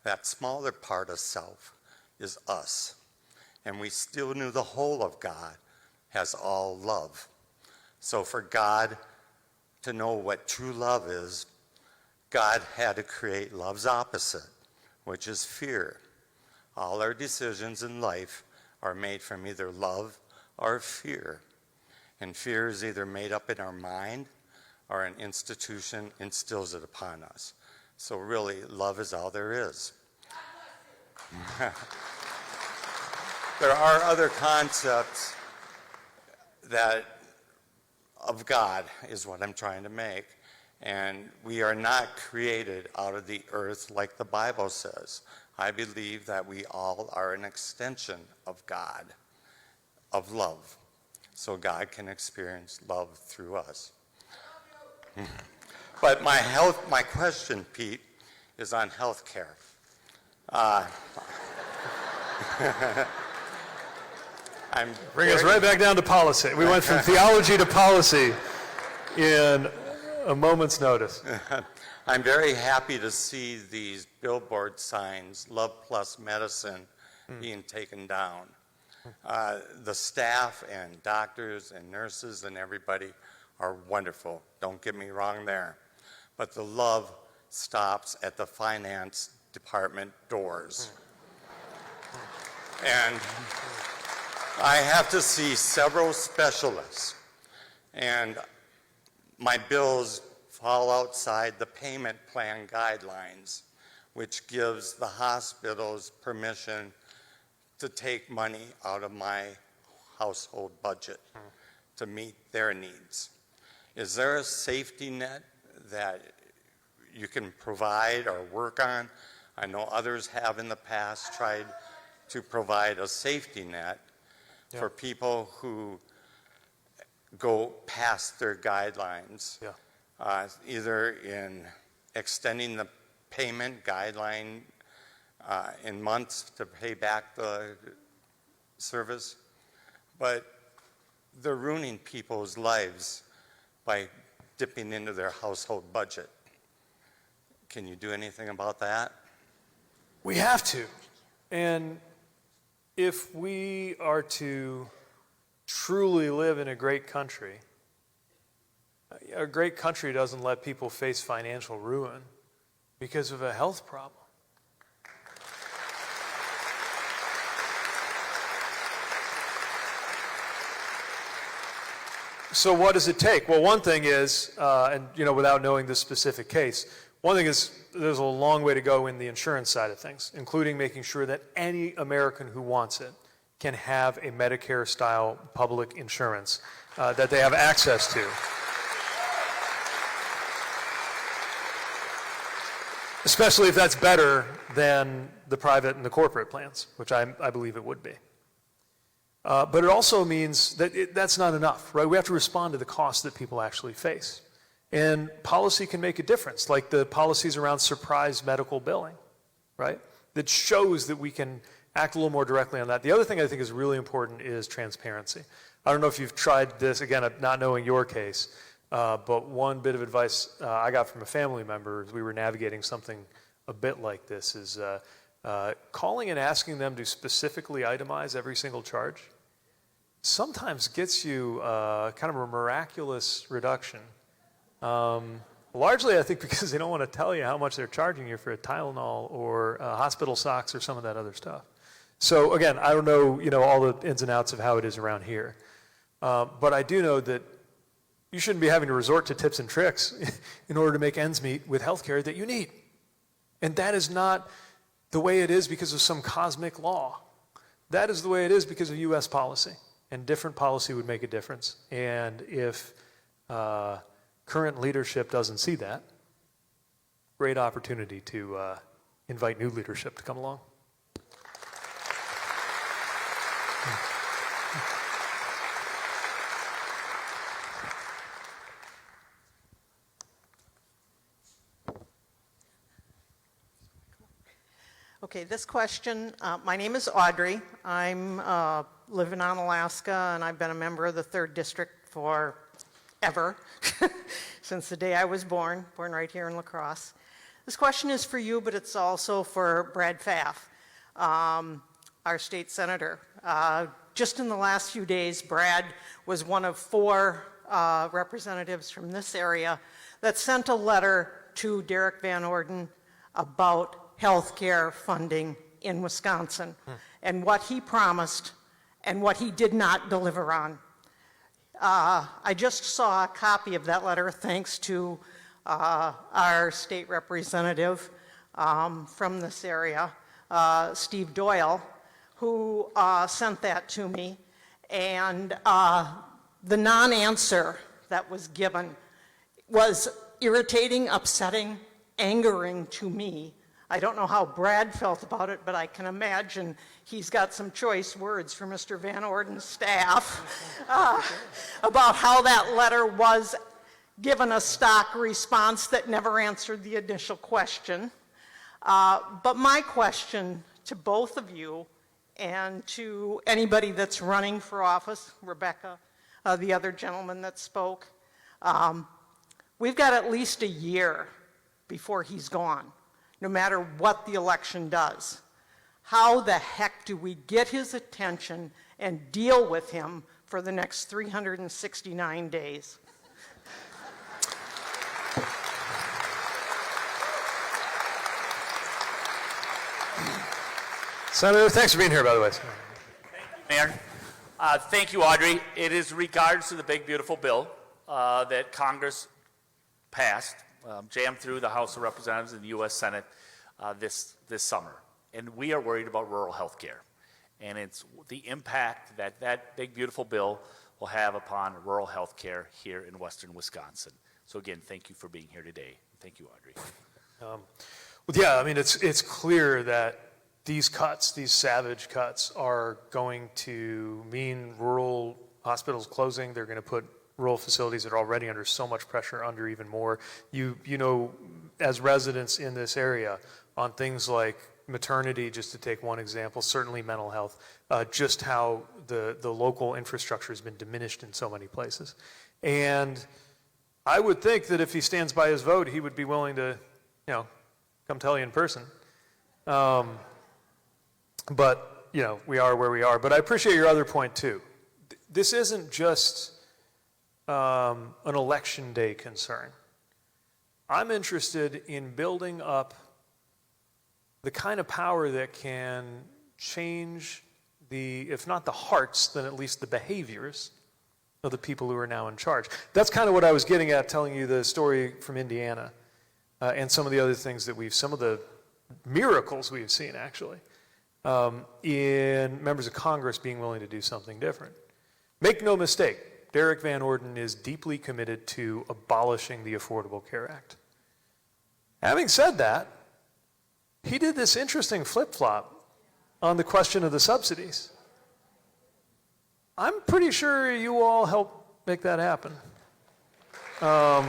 That smaller part of self is us, and we still knew the whole of God has all love. So for God to know what true love is, God had to create love's opposite, which is fear. All our decisions in life are made from either love or fear. And fear is either made up in our mind or an institution instills it upon us. So really, love is all there is. There are other concepts of God is what I'm trying to make. And we are not created out of the earth like the Bible says. I believe that we all are an extension of God, of love. So God can experience love through us. But my question, Pete, is on health care. Bring us right back down to policy. We went from theology to policy in a moment's notice. I'm very happy to see these billboard signs, Love Plus Medicine, being taken down. The staff and doctors and nurses and everybody are wonderful. Don't get me wrong there. But the love stops at the finance department doors. And I have to see several specialists, and my bills fall outside the payment plan guidelines, which gives the hospitals permission to take money out of my household budget to meet their needs. Is there a safety net that you can provide or work on? I know others have in the past tried to provide a safety net for people who go past their guidelines, either in extending the payment guideline in months to pay back the service, but they're ruining people's lives by dipping into their household budget. Can you do anything about that? We have to. And if we are to truly live in a great country doesn't let people face financial ruin because of a health problem. So what does it take? Well, one thing is, and without knowing this specific case, one thing is there's a long way to go in the insurance side of things, including making sure that any American who wants it can have a Medicare-style public insurance that they have access to. Especially if that's better than the private and the corporate plans, which I believe it would be. But it also means that that's not enough, right? We have to respond to the costs that people actually face. And policy can make a difference, like the policies around surprise medical billing, right? That shows that we can act a little more directly on that. The other thing I think is really important is transparency. I don't know if you've tried this, again, not knowing your case, but one bit of advice I got from a family member as we were navigating something a bit like this is calling and asking them to specifically itemize every single charge sometimes gets you kind of a miraculous reduction. Largely, I think, because they don't want to tell you how much they're charging you for a Tylenol or hospital socks or some of that other stuff. So again, I don't know, all the ins and outs of how it is around here. But I do know that you shouldn't be having to resort to tips and tricks in order to make ends meet with healthcare that you need. And that is not the way it is because of some cosmic law. That is the way it is because of U.S. policy. And different policy would make a difference. And if current leadership doesn't see that, great opportunity to invite new leadership to come along. Okay, this question, my name is Audrey. I'm living on Alaska, and I've been a member of the 3rd District forever, since the day I was born right here in La Crosse. This question is for you, but it's also for Brad Pfaff, our state senator. Just in the last few days, Brad was one of 4 representatives from this area that sent a letter to Derek Van Orden about health care funding in Wisconsin and what he promised and what he did not deliver on. I just saw a copy of that letter thanks to our state representative from this area, Steve Doyle, who sent that to me. And the non-answer that was given was irritating, upsetting, angering to me. I don't know how Brad felt about it, but I can imagine he's got some choice words for Mr. Van Orden's staff about how that letter was given a stock response that never answered the initial question. But my question to both of you and to anybody that's running for office, Rebecca, the other gentleman that spoke, we've got at least a year before he's gone, no matter what the election does. How the heck do we get his attention and deal with him for the next 369 days? Senator, thanks for being here, by the way. Mayor. Thank you, Audrey. It is regards to the big, beautiful bill that Congress passed, jammed through the House of Representatives and the U.S. Senate this summer. And we are worried about rural health care. And it's the impact that that big, beautiful bill will have upon rural health care here in western Wisconsin. So again, thank you for being here today. Thank you, Audrey. Yeah, I mean, it's clear that these cuts, these savage cuts, are going to mean rural hospitals closing. They're going to put rural facilities that are already under so much pressure under even more. You know, as residents in this area, on things like maternity, just to take one example, certainly mental health, just how the local infrastructure has been diminished in so many places. And I would think that if he stands by his vote, he would be willing to, you know, come tell you in person. But, you know, we are where we are. But I appreciate your other point, too. This isn't just an election day concern. I'm interested in building up the kind of power that can change if not the hearts, then at least the behaviors of the people who are now in charge. That's kind of what I was getting at telling you the story from Indiana and some of the other things that some of the miracles we've seen actually in members of Congress being willing to do something different. Make no mistake, Derek Van Orden is deeply committed to abolishing the Affordable Care Act. Having said that, he did this interesting flip-flop on the question of the subsidies. I'm pretty sure you all helped make that happen. I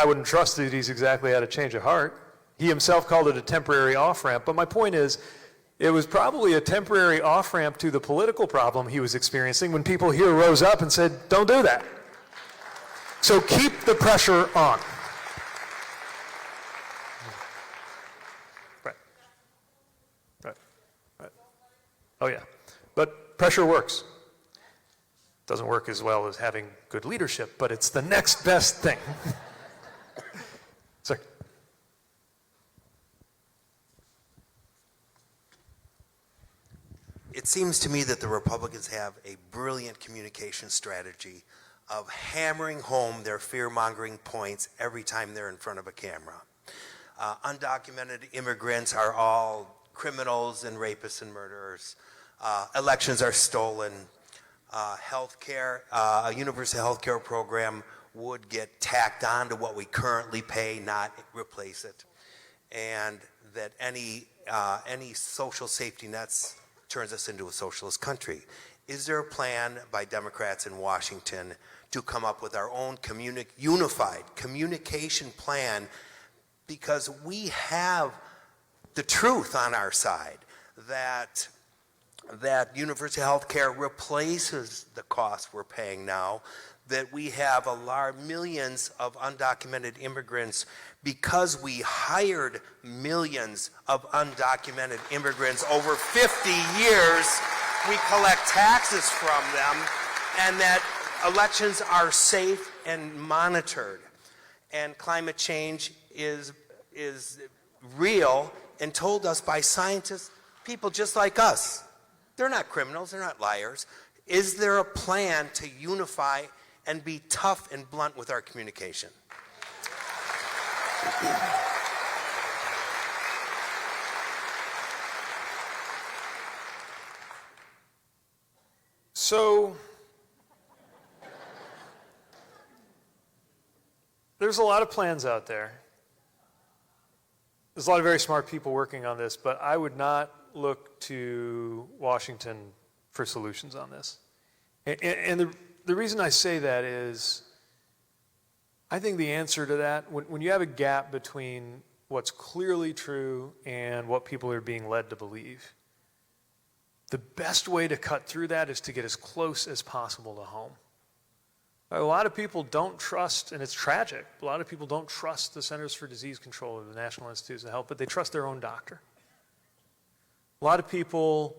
wouldn't trust that he's exactly had a change of heart. He himself called it a temporary off-ramp, but my point is, it was probably a temporary off-ramp to the political problem he was experiencing when people here rose up and said, don't do that. So keep the pressure on. Right. Oh yeah, but pressure works. Doesn't work as well as having good leadership, but it's the next best thing. Sorry. It seems to me that the Republicans have a brilliant communication strategy of hammering home their fear-mongering points every time they're in front of a camera. Undocumented immigrants are all criminals and rapists and murderers. Elections are stolen. Healthcare, a universal health care program would get tacked on to what we currently pay, not replace it. And that any social safety nets turns us into a socialist country. Is there a plan by Democrats in Washington to come up with our own unified communication plan? Because we have the truth on our side, that universal health care replaces the costs we're paying now, that we have millions of undocumented immigrants because we hired millions of undocumented immigrants over 50 years. We collect taxes from them, and that elections are safe and monitored. And climate change is real and told us by scientists, people just like us. They're not criminals, they're not liars. Is there a plan to unify and be tough and blunt with our communication? So, there's a lot of plans out there. There's a lot of very smart people working on this, but I would not look to Washington for solutions on this. And the reason I say that is, I think the answer to that, when you have a gap between what's clearly true and what people are being led to believe, the best way to cut through that is to get as close as possible to home. A lot of people don't trust, and it's tragic, a lot of people don't trust the Centers for Disease Control or the National Institutes of Health, but they trust their own doctor. A lot of people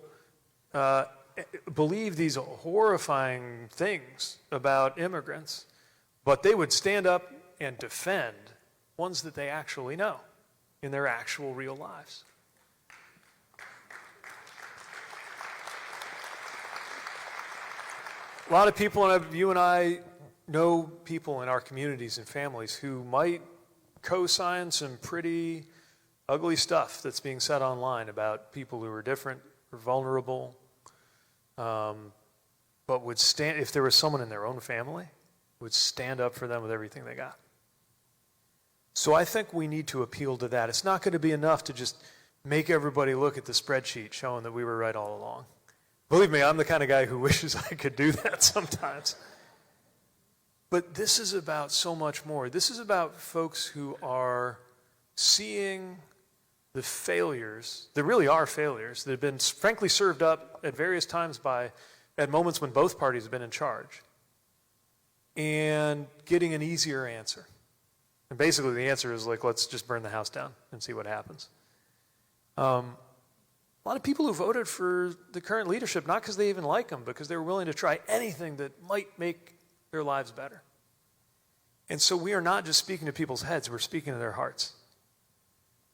believe these horrifying things about immigrants, but they would stand up and defend ones that they actually know in their actual real lives. A lot of people, and you and I know people in our communities and families who might co-sign some pretty ugly stuff that's being said online about people who are different or vulnerable, but would stand, if there was someone in their own family would stand up for them with everything they got. So I think we need to appeal to that. It's not going to be enough to just make everybody look at the spreadsheet showing that we were right all along. Believe me, I'm the kind of guy who wishes I could do that sometimes. But this is about so much more. This is about folks who are seeing the failures, there really are failures, that have been frankly served up at various times at moments when both parties have been in charge, and getting an easier answer. And basically the answer is like, let's just burn the house down and see what happens. A lot of people who voted for the current leadership, not because they even like them, but because they were willing to try anything that might make their lives better. And so we are not just speaking to people's heads, we're speaking to their hearts.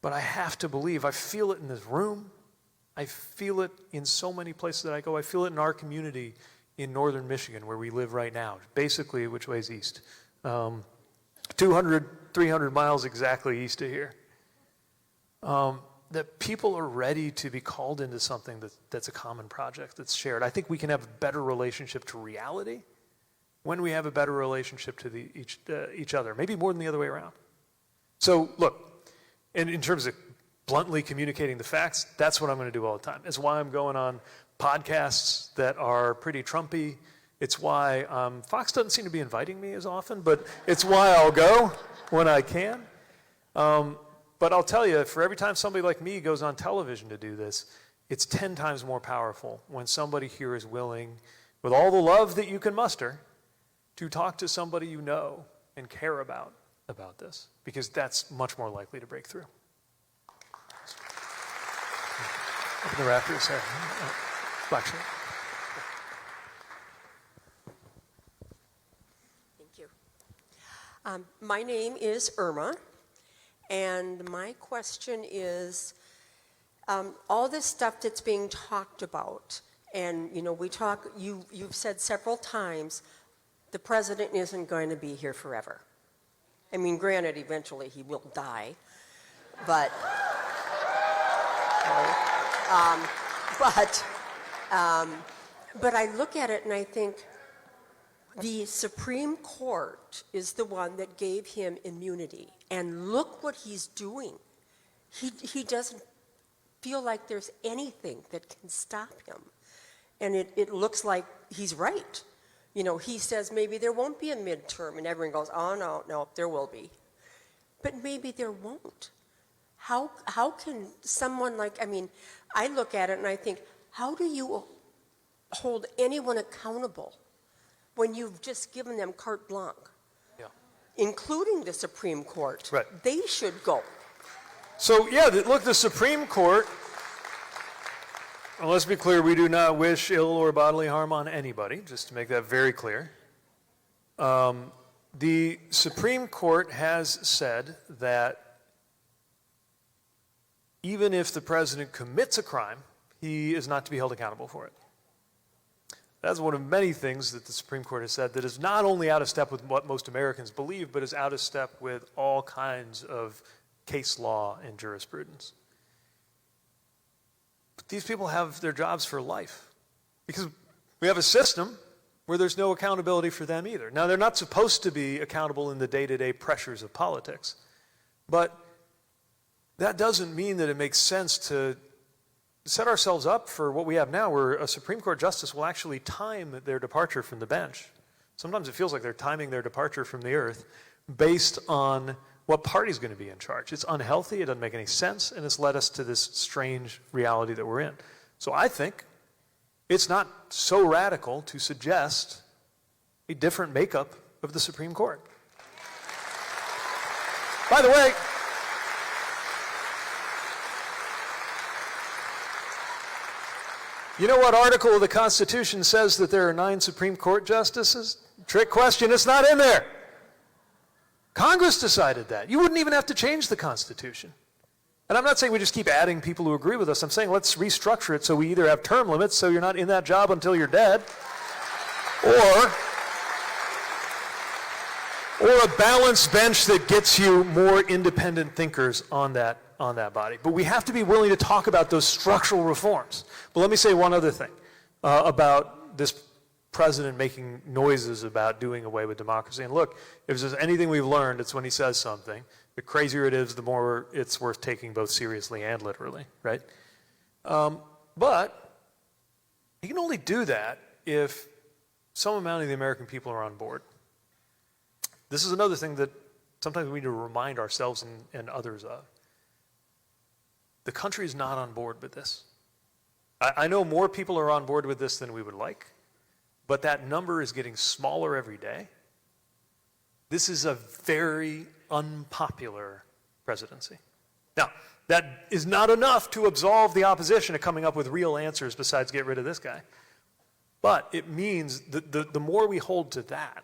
But I have to believe, I feel it in this room, I feel it in so many places that I go, I feel it in our community in northern Michigan where we live right now, basically which way's east. 200, 300 miles exactly east of here. That people are ready to be called into something that's a common project, that's shared. I think we can have a better relationship to reality when we have a better relationship to each other, maybe more than the other way around. So look, in terms of bluntly communicating the facts, that's what I'm going to do all the time. It's why I'm going on podcasts that are pretty Trumpy. It's why Fox doesn't seem to be inviting me as often, but it's why I'll go when I can. But I'll tell you, for every time somebody like me goes on television to do this, it's 10 times more powerful when somebody here is willing, with all the love that you can muster, to talk to somebody you know and care about this, because that's much more likely to break through. Open the rafters there. Black shirt. Thank you. My name is Irma, and my question is, all this stuff that's being talked about, and you've said several times, the president isn't going to be here forever. I mean, granted, eventually he will die, but I look at it and I think the Supreme Court is the one that gave him immunity, and look what he's doing. He doesn't feel like there's anything that can stop him, and it looks like he's right. He says maybe there won't be a midterm, and everyone goes, oh, no, there will be. But maybe there won't. How can someone I look at it and I think, how do you hold anyone accountable when you've just given them carte blanche? Yeah. Including the Supreme Court. Right. They should go. So, yeah, look, the Supreme Court, well, let's be clear, we do not wish ill or bodily harm on anybody, just to make that very clear. The Supreme Court has said that even if the president commits a crime, he is not to be held accountable for it. That's one of many things that the Supreme Court has said that is not only out of step with what most Americans believe, but is out of step with all kinds of case law and jurisprudence. But these people have their jobs for life because we have a system where there's no accountability for them either. Now, they're not supposed to be accountable in the day-to-day pressures of politics, but that doesn't mean that it makes sense to set ourselves up for what we have now, where a Supreme Court justice will actually time their departure from the bench. Sometimes it feels like they're timing their departure from the earth based on what party's going to be in charge. It's unhealthy, it doesn't make any sense, and it's led us to this strange reality that we're in. So I think it's not so radical to suggest a different makeup of the Supreme Court. By the way, you know what article of the Constitution says that there are 9 Supreme Court justices? Trick question, it's not in there. Congress decided that. You wouldn't even have to change the Constitution. And I'm not saying we just keep adding people who agree with us. I'm saying let's restructure it so we either have term limits so you're not in that job until you're dead, or a balanced bench that gets you more independent thinkers on that body. But we have to be willing to talk about those structural reforms. But let me say one other thing about this president making noises about doing away with democracy. And look, if there's anything we've learned, it's when he says something. The crazier it is, the more it's worth taking both seriously and literally, right? But he can only do that if some amount of the American people are on board. This is another thing that sometimes we need to remind ourselves and others of. The country is not on board with this. I know more people are on board with this than we would like, but that number is getting smaller every day. This is a very unpopular presidency. Now, that is not enough to absolve the opposition of coming up with real answers besides get rid of this guy. But it means that the more we hold to that,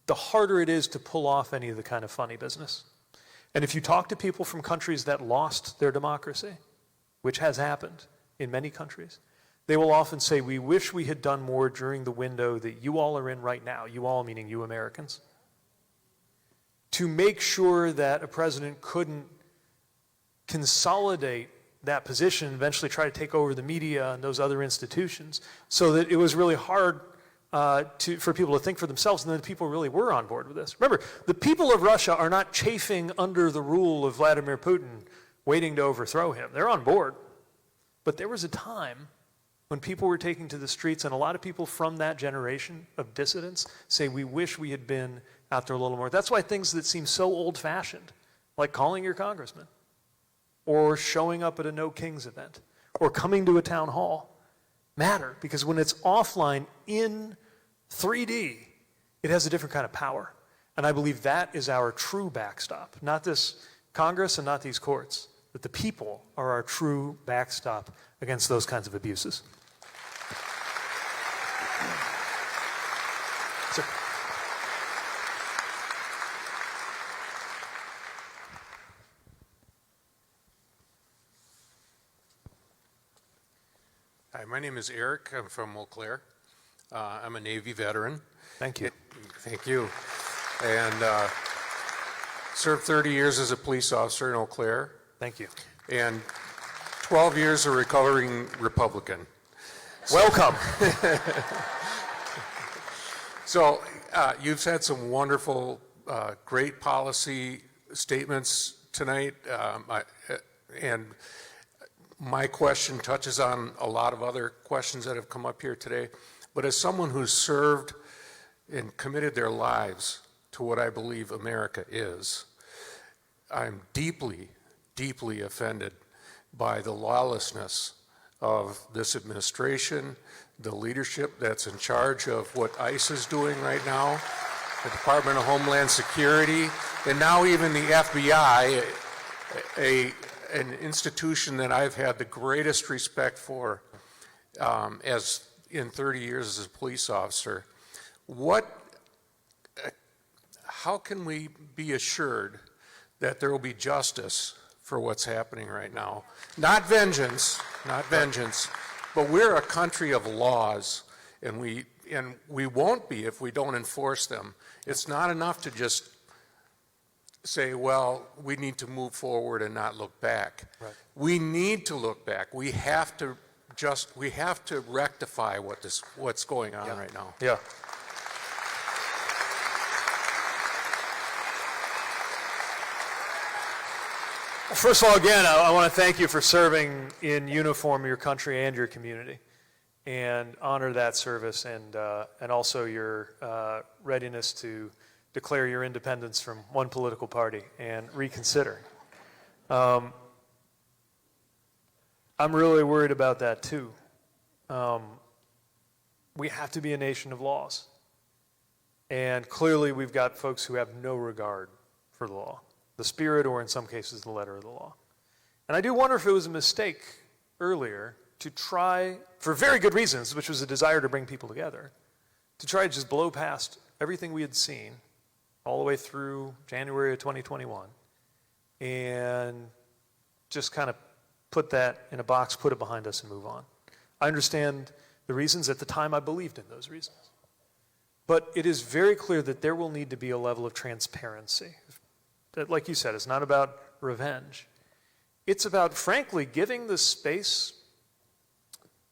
the harder it is to pull off any of the kind of funny business. And if you talk to people from countries that lost their democracy, which has happened in many countries, they will often say, we wish we had done more during the window that you all are in right now, you all meaning you Americans, to make sure that a president couldn't consolidate that position and eventually try to take over the media and those other institutions, so that it was really hard for people to think for themselves, and then people really were on board with this. Remember, the people of Russia are not chafing under the rule of Vladimir Putin, waiting to overthrow him. They're on board. But there was a time when people were taking to the streets, and a lot of people from that generation of dissidents say, we wish we had been out there a little more. That's why things that seem so old-fashioned, like calling your congressman, or showing up at a No Kings event, or coming to a town hall, matter. Because when it's offline in 3D, it has a different kind of power. And I believe that is our true backstop, not this Congress and not these courts. That the people are our true backstop against those kinds of abuses. Sir. Hi, my name is Eric. I'm from Eau Claire. I'm a Navy veteran. Thank you. Thank you. And served 30 years as a police officer in Eau Claire. Thank you. And 12 years a recovering Republican. Welcome. So you've had some wonderful, great policy statements tonight. And my question touches on a lot of other questions that have come up here today. But as someone who's served and committed their lives to what I believe America is, I'm deeply, deeply offended by the lawlessness of this administration, the leadership that's in charge of what ICE is doing right now, the Department of Homeland Security, and now even the FBI, an institution that I've had the greatest respect for as in 30 years as a police officer. How can we be assured that there will be justice for what's happening right now? Not vengeance, but we're a country of laws, and we won't be if we don't enforce them. It's not enough to just say, well, we need to move forward and not look back. Right. We need to look back. We have to rectify what's going on right now. Yeah. First of all, again, I want to thank you for serving in uniform your country and your community, and honor that service, and also your readiness to declare your independence from one political party and reconsider. I'm really worried about that too. We have to be a nation of laws, and clearly we've got folks who have no regard for the law, the spirit, or in some cases the letter of the law. And I do wonder if it was a mistake earlier to try, for very good reasons, which was a desire to bring people together, to try to just blow past everything we had seen all the way through January of 2021 and just kind of put that in a box, put it behind us, and move on. I understand the reasons. At the time, I believed in those reasons. But it is very clear that there will need to be a level of transparency. That, like you said, it's not about revenge. It's about, frankly, giving the space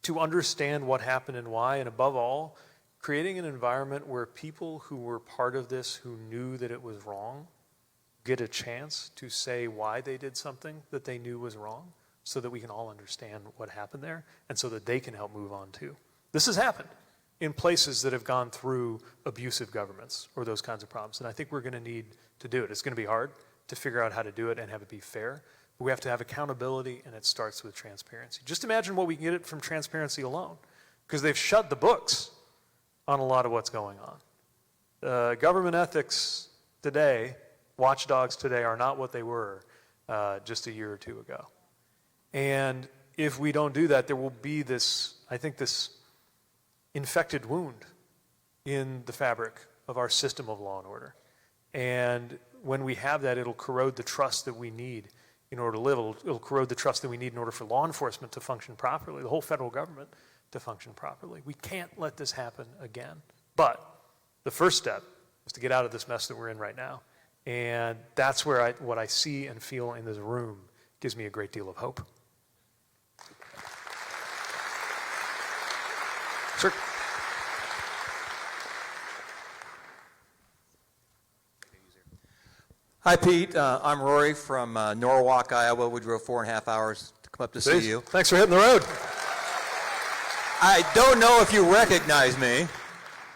to understand what happened and why, and above all, creating an environment where people who were part of this, who knew that it was wrong, get a chance to say why they did something that they knew was wrong, so that we can all understand what happened there, and so that they can help move on too. This has happened in places that have gone through abusive governments or those kinds of problems, and I think we're going to need to do it. It's going to be hard to figure out how to do it and have it be fair, but we have to have accountability, and it starts with transparency. Just imagine what we can get from transparency alone, because they've shut the books on a lot of what's going on. Government ethics today, watchdogs today, are not what they were just a year or two ago. And if we don't do that, there will be this, I think, this infected wound in the fabric of our system of law and order. And when we have that, it'll corrode the trust that we need in order to live. It'll corrode the trust that we need in order for law enforcement to function properly, the whole federal government to function properly. We can't let this happen again. But the first step is to get out of this mess that we're in right now. And that's where what I see and feel in this room gives me a great deal of hope. Sir. Hi, Pete. I'm Rory from Norwalk, Iowa. We drove 4.5 hours to come up to see you. Thanks for hitting the road. I don't know if you recognize me.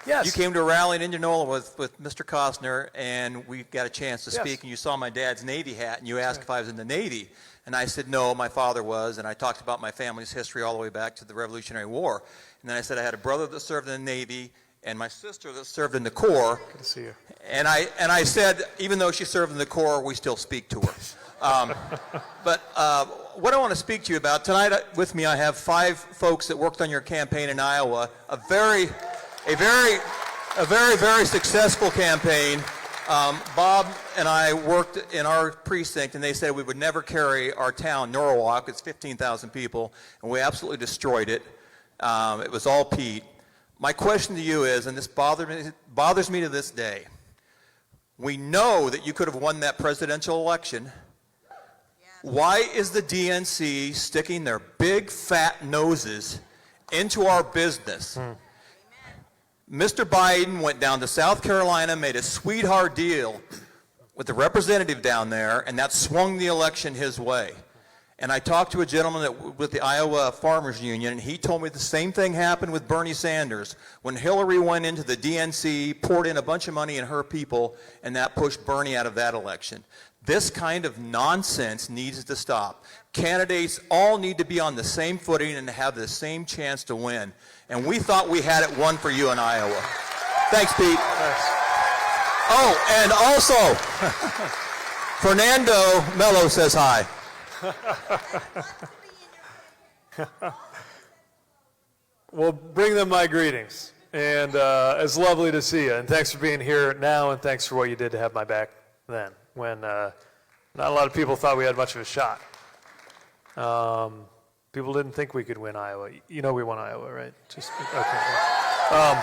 Yes. You came to a rally in Indianola with Mr. Costner, and we got a chance to speak, and you saw my dad's Navy hat, and you asked if I was in the Navy. And I said, no, my father was, and I talked about my family's history all the way back to the Revolutionary War. And then I said I had a brother that served in the Navy, and my sister that served in the Corps. Good to see you. And I said, even though she served in the Corps, we still speak to her. But what I want to speak to you about, tonight with me I have 5 folks that worked on your campaign in Iowa, a very successful campaign. Bob and I worked in our precinct, and they said we would never carry our town, Norwalk. It's 15,000 people, and we absolutely destroyed it. It was all Pete. My question to you is, and this bothers me to this day, we know that you could have won that presidential election. Why is the DNC sticking their big fat noses into our business? Mr. Biden went down to South Carolina, made a sweetheart deal with the representative down there, and that swung the election his way. And I talked to a gentleman with the Iowa Farmers Union, and he told me the same thing happened with Bernie Sanders. When Hillary went into the DNC, poured in a bunch of money in her people, and that pushed Bernie out of that election. This kind of nonsense needs to stop. Candidates all need to be on the same footing and have the same chance to win. And we thought we had it won for you in Iowa. Thanks, Pete. Thanks. Oh, and also, Fernando Mello says hi. Well, bring them my greetings. And it's lovely to see you. And thanks for being here now, and thanks for what you did to have my back then, when not a lot of people thought we had much of a shot. People didn't think we could win Iowa. You know we won Iowa, right? Just okay.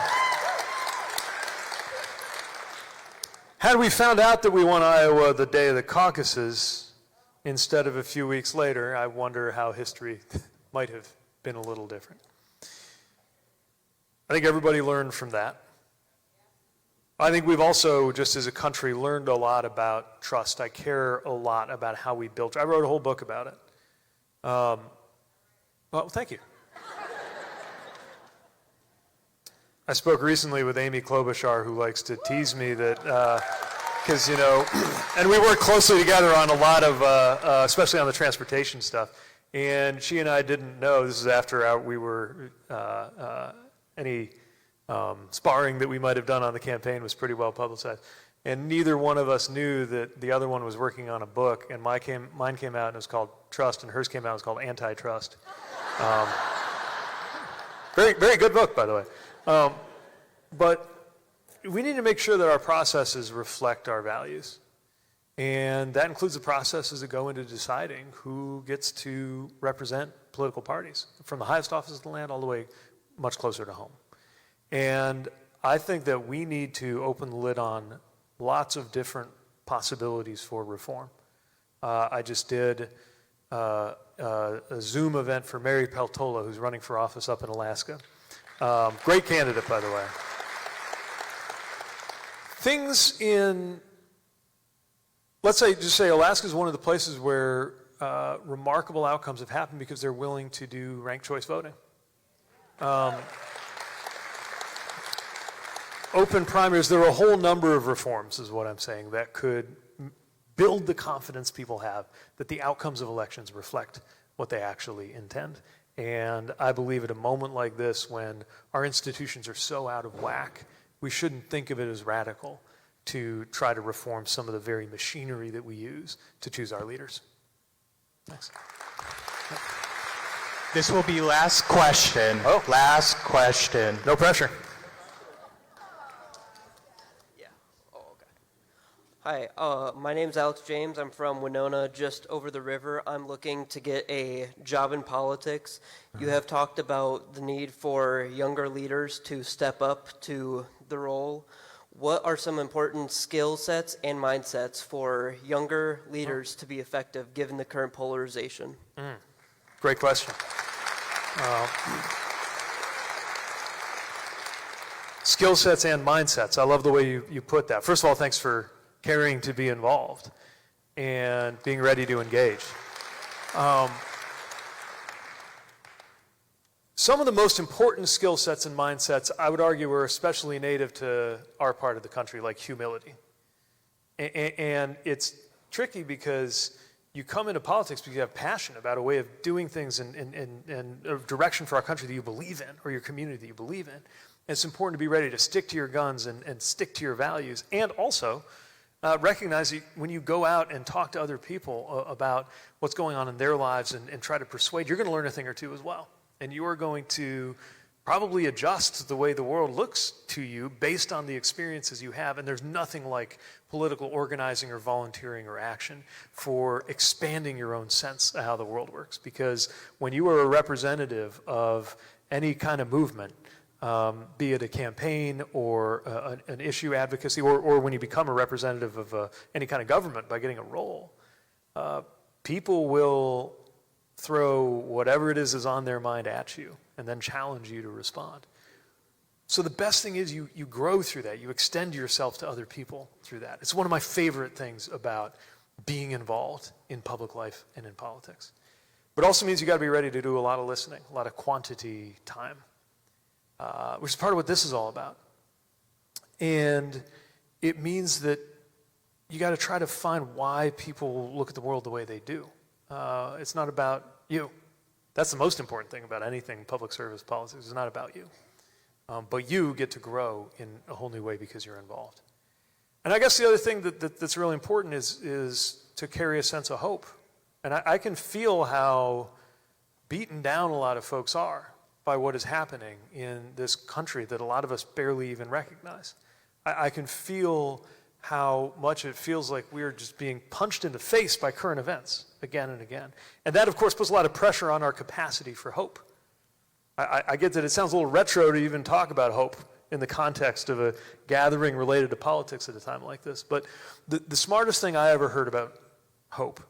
Had we found out that we won Iowa the day of the caucuses instead of a few weeks later, I wonder how history might have been a little different. I think everybody learned from that. I think we've also, just as a country, learned a lot about trust. I care a lot about how we built. I wrote a whole book about it. Well, thank you. I spoke recently with Amy Klobuchar, who likes to tease me that, because, you know, and we work closely together on a lot of, especially on the transportation stuff. And she and I didn't know, this is after we were, any sparring that we might have done on the campaign was pretty well publicized. And neither one of us knew that the other one was working on a book, and mine came out and it was called Trust, and hers came out and it was called Antitrust. Very, very good book, by the way. But we need to make sure that our processes reflect our values. And that includes the processes that go into deciding who gets to represent political parties, from the highest office of the land all the way much closer to home. And I think that we need to open the lid on lots of different possibilities for reform. I just did a Zoom event for Mary Peltola, who's running for office up in Alaska. Great candidate, by the way. things in, let's say, just say Alaska is one of the places where remarkable outcomes have happened because they're willing to do ranked choice voting. Open primaries, there are a whole number of reforms, is what I'm saying, that could build the confidence people have that the outcomes of elections reflect what they actually intend. And I believe at a moment like this, when our institutions are so out of whack, we shouldn't think of it as radical to try to reform some of the very machinery that we use to choose our leaders. Thanks. This will be last question. Oh. Last question. No pressure. Hi, my name's Alex James. I'm from Winona, just over the river. I'm looking to get a job in politics. You have talked about the need for younger leaders to step up to the role. What are some important skill sets and mindsets for younger leaders to be effective given the current polarization? Great question. Skill sets and mindsets. I love the way you put that. First of all, thanks for caring to be involved and being ready to engage. Some of the most important skill sets and mindsets, I would argue, are especially native to our part of the country, like humility. And it's tricky because you come into politics because you have passion about a way of doing things and a direction for our country that you believe in, or your community that you believe in. And it's important to be ready to stick to your guns and stick to your values, and also recognize that when you go out and talk to other people about what's going on in their lives and try to persuade, you're going to learn a thing or two as well. And you are going to probably adjust the way the world looks to you based on the experiences you have. And there's nothing like political organizing or volunteering or action for expanding your own sense of how the world works. Because when you are a representative of any kind of movement, be it a campaign or an issue advocacy, or when you become a representative of any kind of government by getting a role, people will throw whatever it is on their mind at you and then challenge you to respond. So the best thing is you grow through that. You extend yourself to other people through that. It's one of my favorite things about being involved in public life and in politics. But it also means you got to be ready to do a lot of listening, a lot of quantity time. Which is part of what this is all about. And it means that you got to try to find why people look at the world the way they do. It's not about you. That's the most important thing about anything public service politics. It's not about you. But you get to grow in a whole new way because you're involved. And I guess the other thing that's really important is to carry a sense of hope. And I can feel how beaten down a lot of folks are by what is happening in this country that a lot of us barely even recognize. I can feel how much it feels like we're just being punched in the face by current events again and again. And that, of course, puts a lot of pressure on our capacity for hope. I get that it sounds a little retro to even talk about hope in the context of a gathering related to politics at a time like this. But the smartest thing I ever heard about hope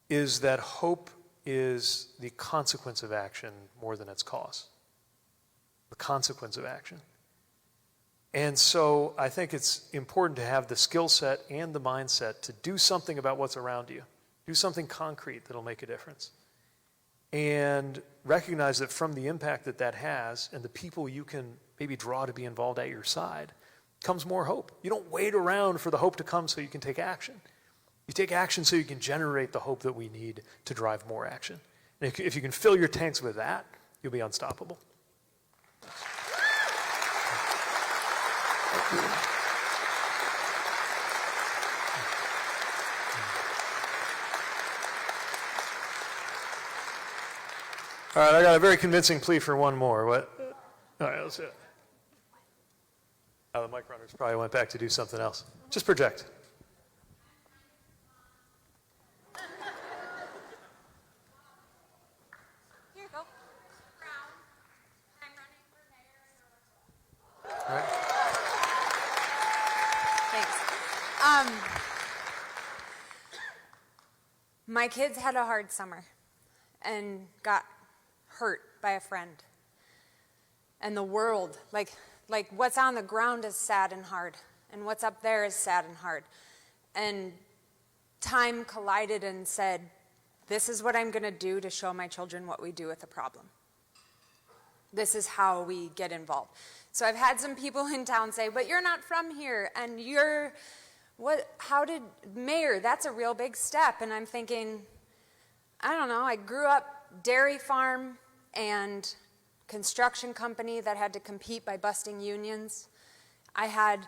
is that hope is the consequence of action more than its cause. The consequence of action. And so I think it's important to have the skill set and the mindset to do something about what's around you. Do something concrete that'll make a difference. And recognize that from the impact that has and the people you can maybe draw to be involved at your side comes more hope. You don't wait around for the hope to come so you can take action. You take action so you can generate the hope that we need to drive more action. And if you can fill your tanks with that, you'll be unstoppable. All right, I got a very convincing plea for one more. What? All right, let's do it. Oh, the mic runners probably went back to do something else. Just project. Here you go. All right. Thanks. My kids had a hard summer and got hurt by a friend. And the world, like Like, what's on the ground is sad and hard, and what's up there is sad and hard. And time collided and said, this is what I'm going to do to show my children what we do with a problem. This is how we get involved. So I've had some people in town say, but you're not from here, and mayor, that's a real big step. And I'm thinking, I don't know, I grew up dairy farm and construction company that had to compete by busting unions. I had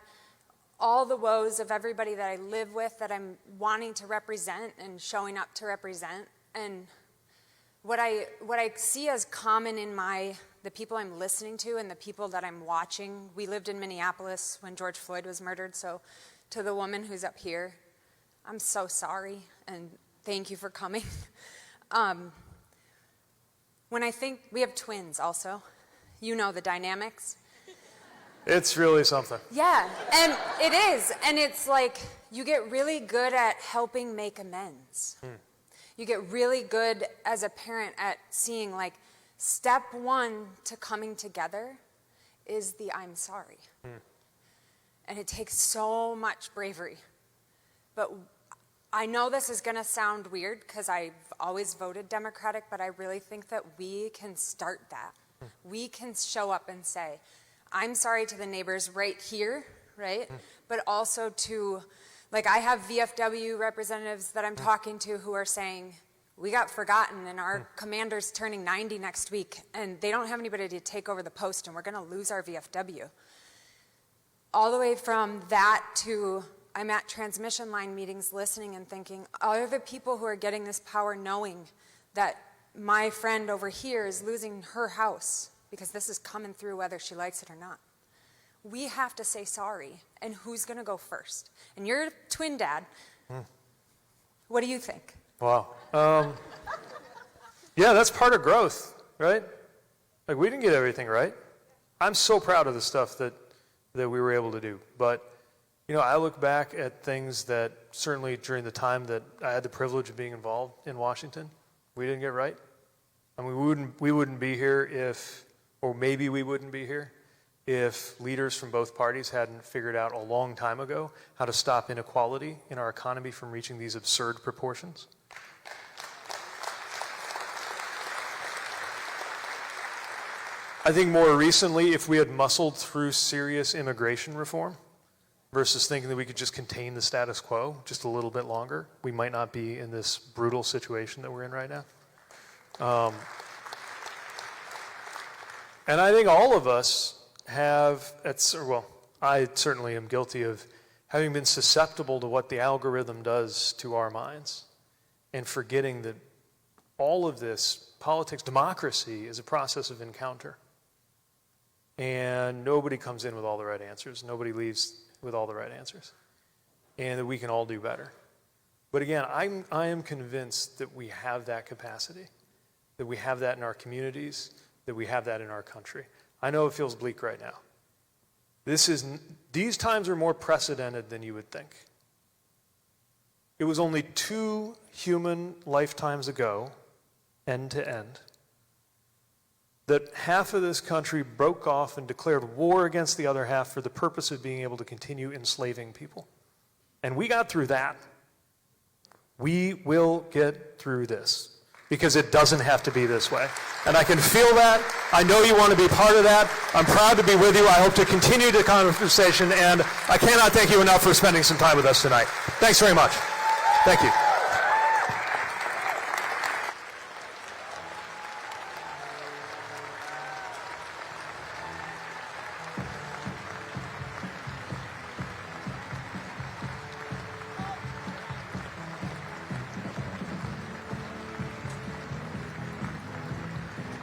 all the woes of everybody that I live with that I'm wanting to represent and showing up to represent. And what I see as common in the people I'm listening to and the people that I'm watching, we lived in Minneapolis when George Floyd was murdered, so to the woman who's up here, I'm so sorry and thank you for coming. When I think, we have twins also. You know the dynamics. It's really something. Yeah, and it is. And it's like, you get really good at helping make amends. You get really good as a parent at seeing, like, step one to coming together is the I'm sorry. And it takes so much bravery. But I know this is going to sound weird because I've always voted Democratic, but I really think that we can start that. We can show up and say, I'm sorry to the neighbors right here, right? But also to, like, I have VFW representatives that I'm talking to who are saying, we got forgotten and our commander's turning 90 next week and they don't have anybody to take over the post and we're going to lose our VFW. All the way from that to, I'm at transmission line meetings listening and thinking, are the people who are getting this power knowing that my friend over here is losing her house because this is coming through whether she likes it or not? We have to say sorry, and who's going to go first? And you're a twin dad. What do you think? Wow. Yeah, that's part of growth, right? Like, we didn't get everything right. I'm so proud of the stuff that we were able to do. But, you know, I look back at things that certainly during the time that I had the privilege of being involved in Washington, we didn't get right. I mean, we wouldn't be here if, or maybe we wouldn't be here, if leaders from both parties hadn't figured out a long time ago how to stop inequality in our economy from reaching these absurd proportions. I think more recently, if we had muscled through serious immigration reform versus thinking that we could just contain the status quo just a little bit longer, we might not be in this brutal situation that we're in right now. And I think all of us have, I certainly am guilty of having been susceptible to what the algorithm does to our minds and forgetting that all of this, politics, democracy, is a process of encounter. And nobody comes in with all the right answers. Nobody leaves with all the right answers. And that we can all do better. But again, I am convinced that we have that capacity, that we have that in our communities, that we have that in our country. I know it feels bleak right now. These times are more precedented than you would think. It was only 2 human lifetimes ago, end to end, that half of this country broke off and declared war against the other half for the purpose of being able to continue enslaving people. And we got through that. We will get through this because it doesn't have to be this way. And I can feel that. I know you want to be part of that. I'm proud to be with you. I hope to continue the conversation, and I cannot thank you enough for spending some time with us tonight. Thanks very much. Thank you.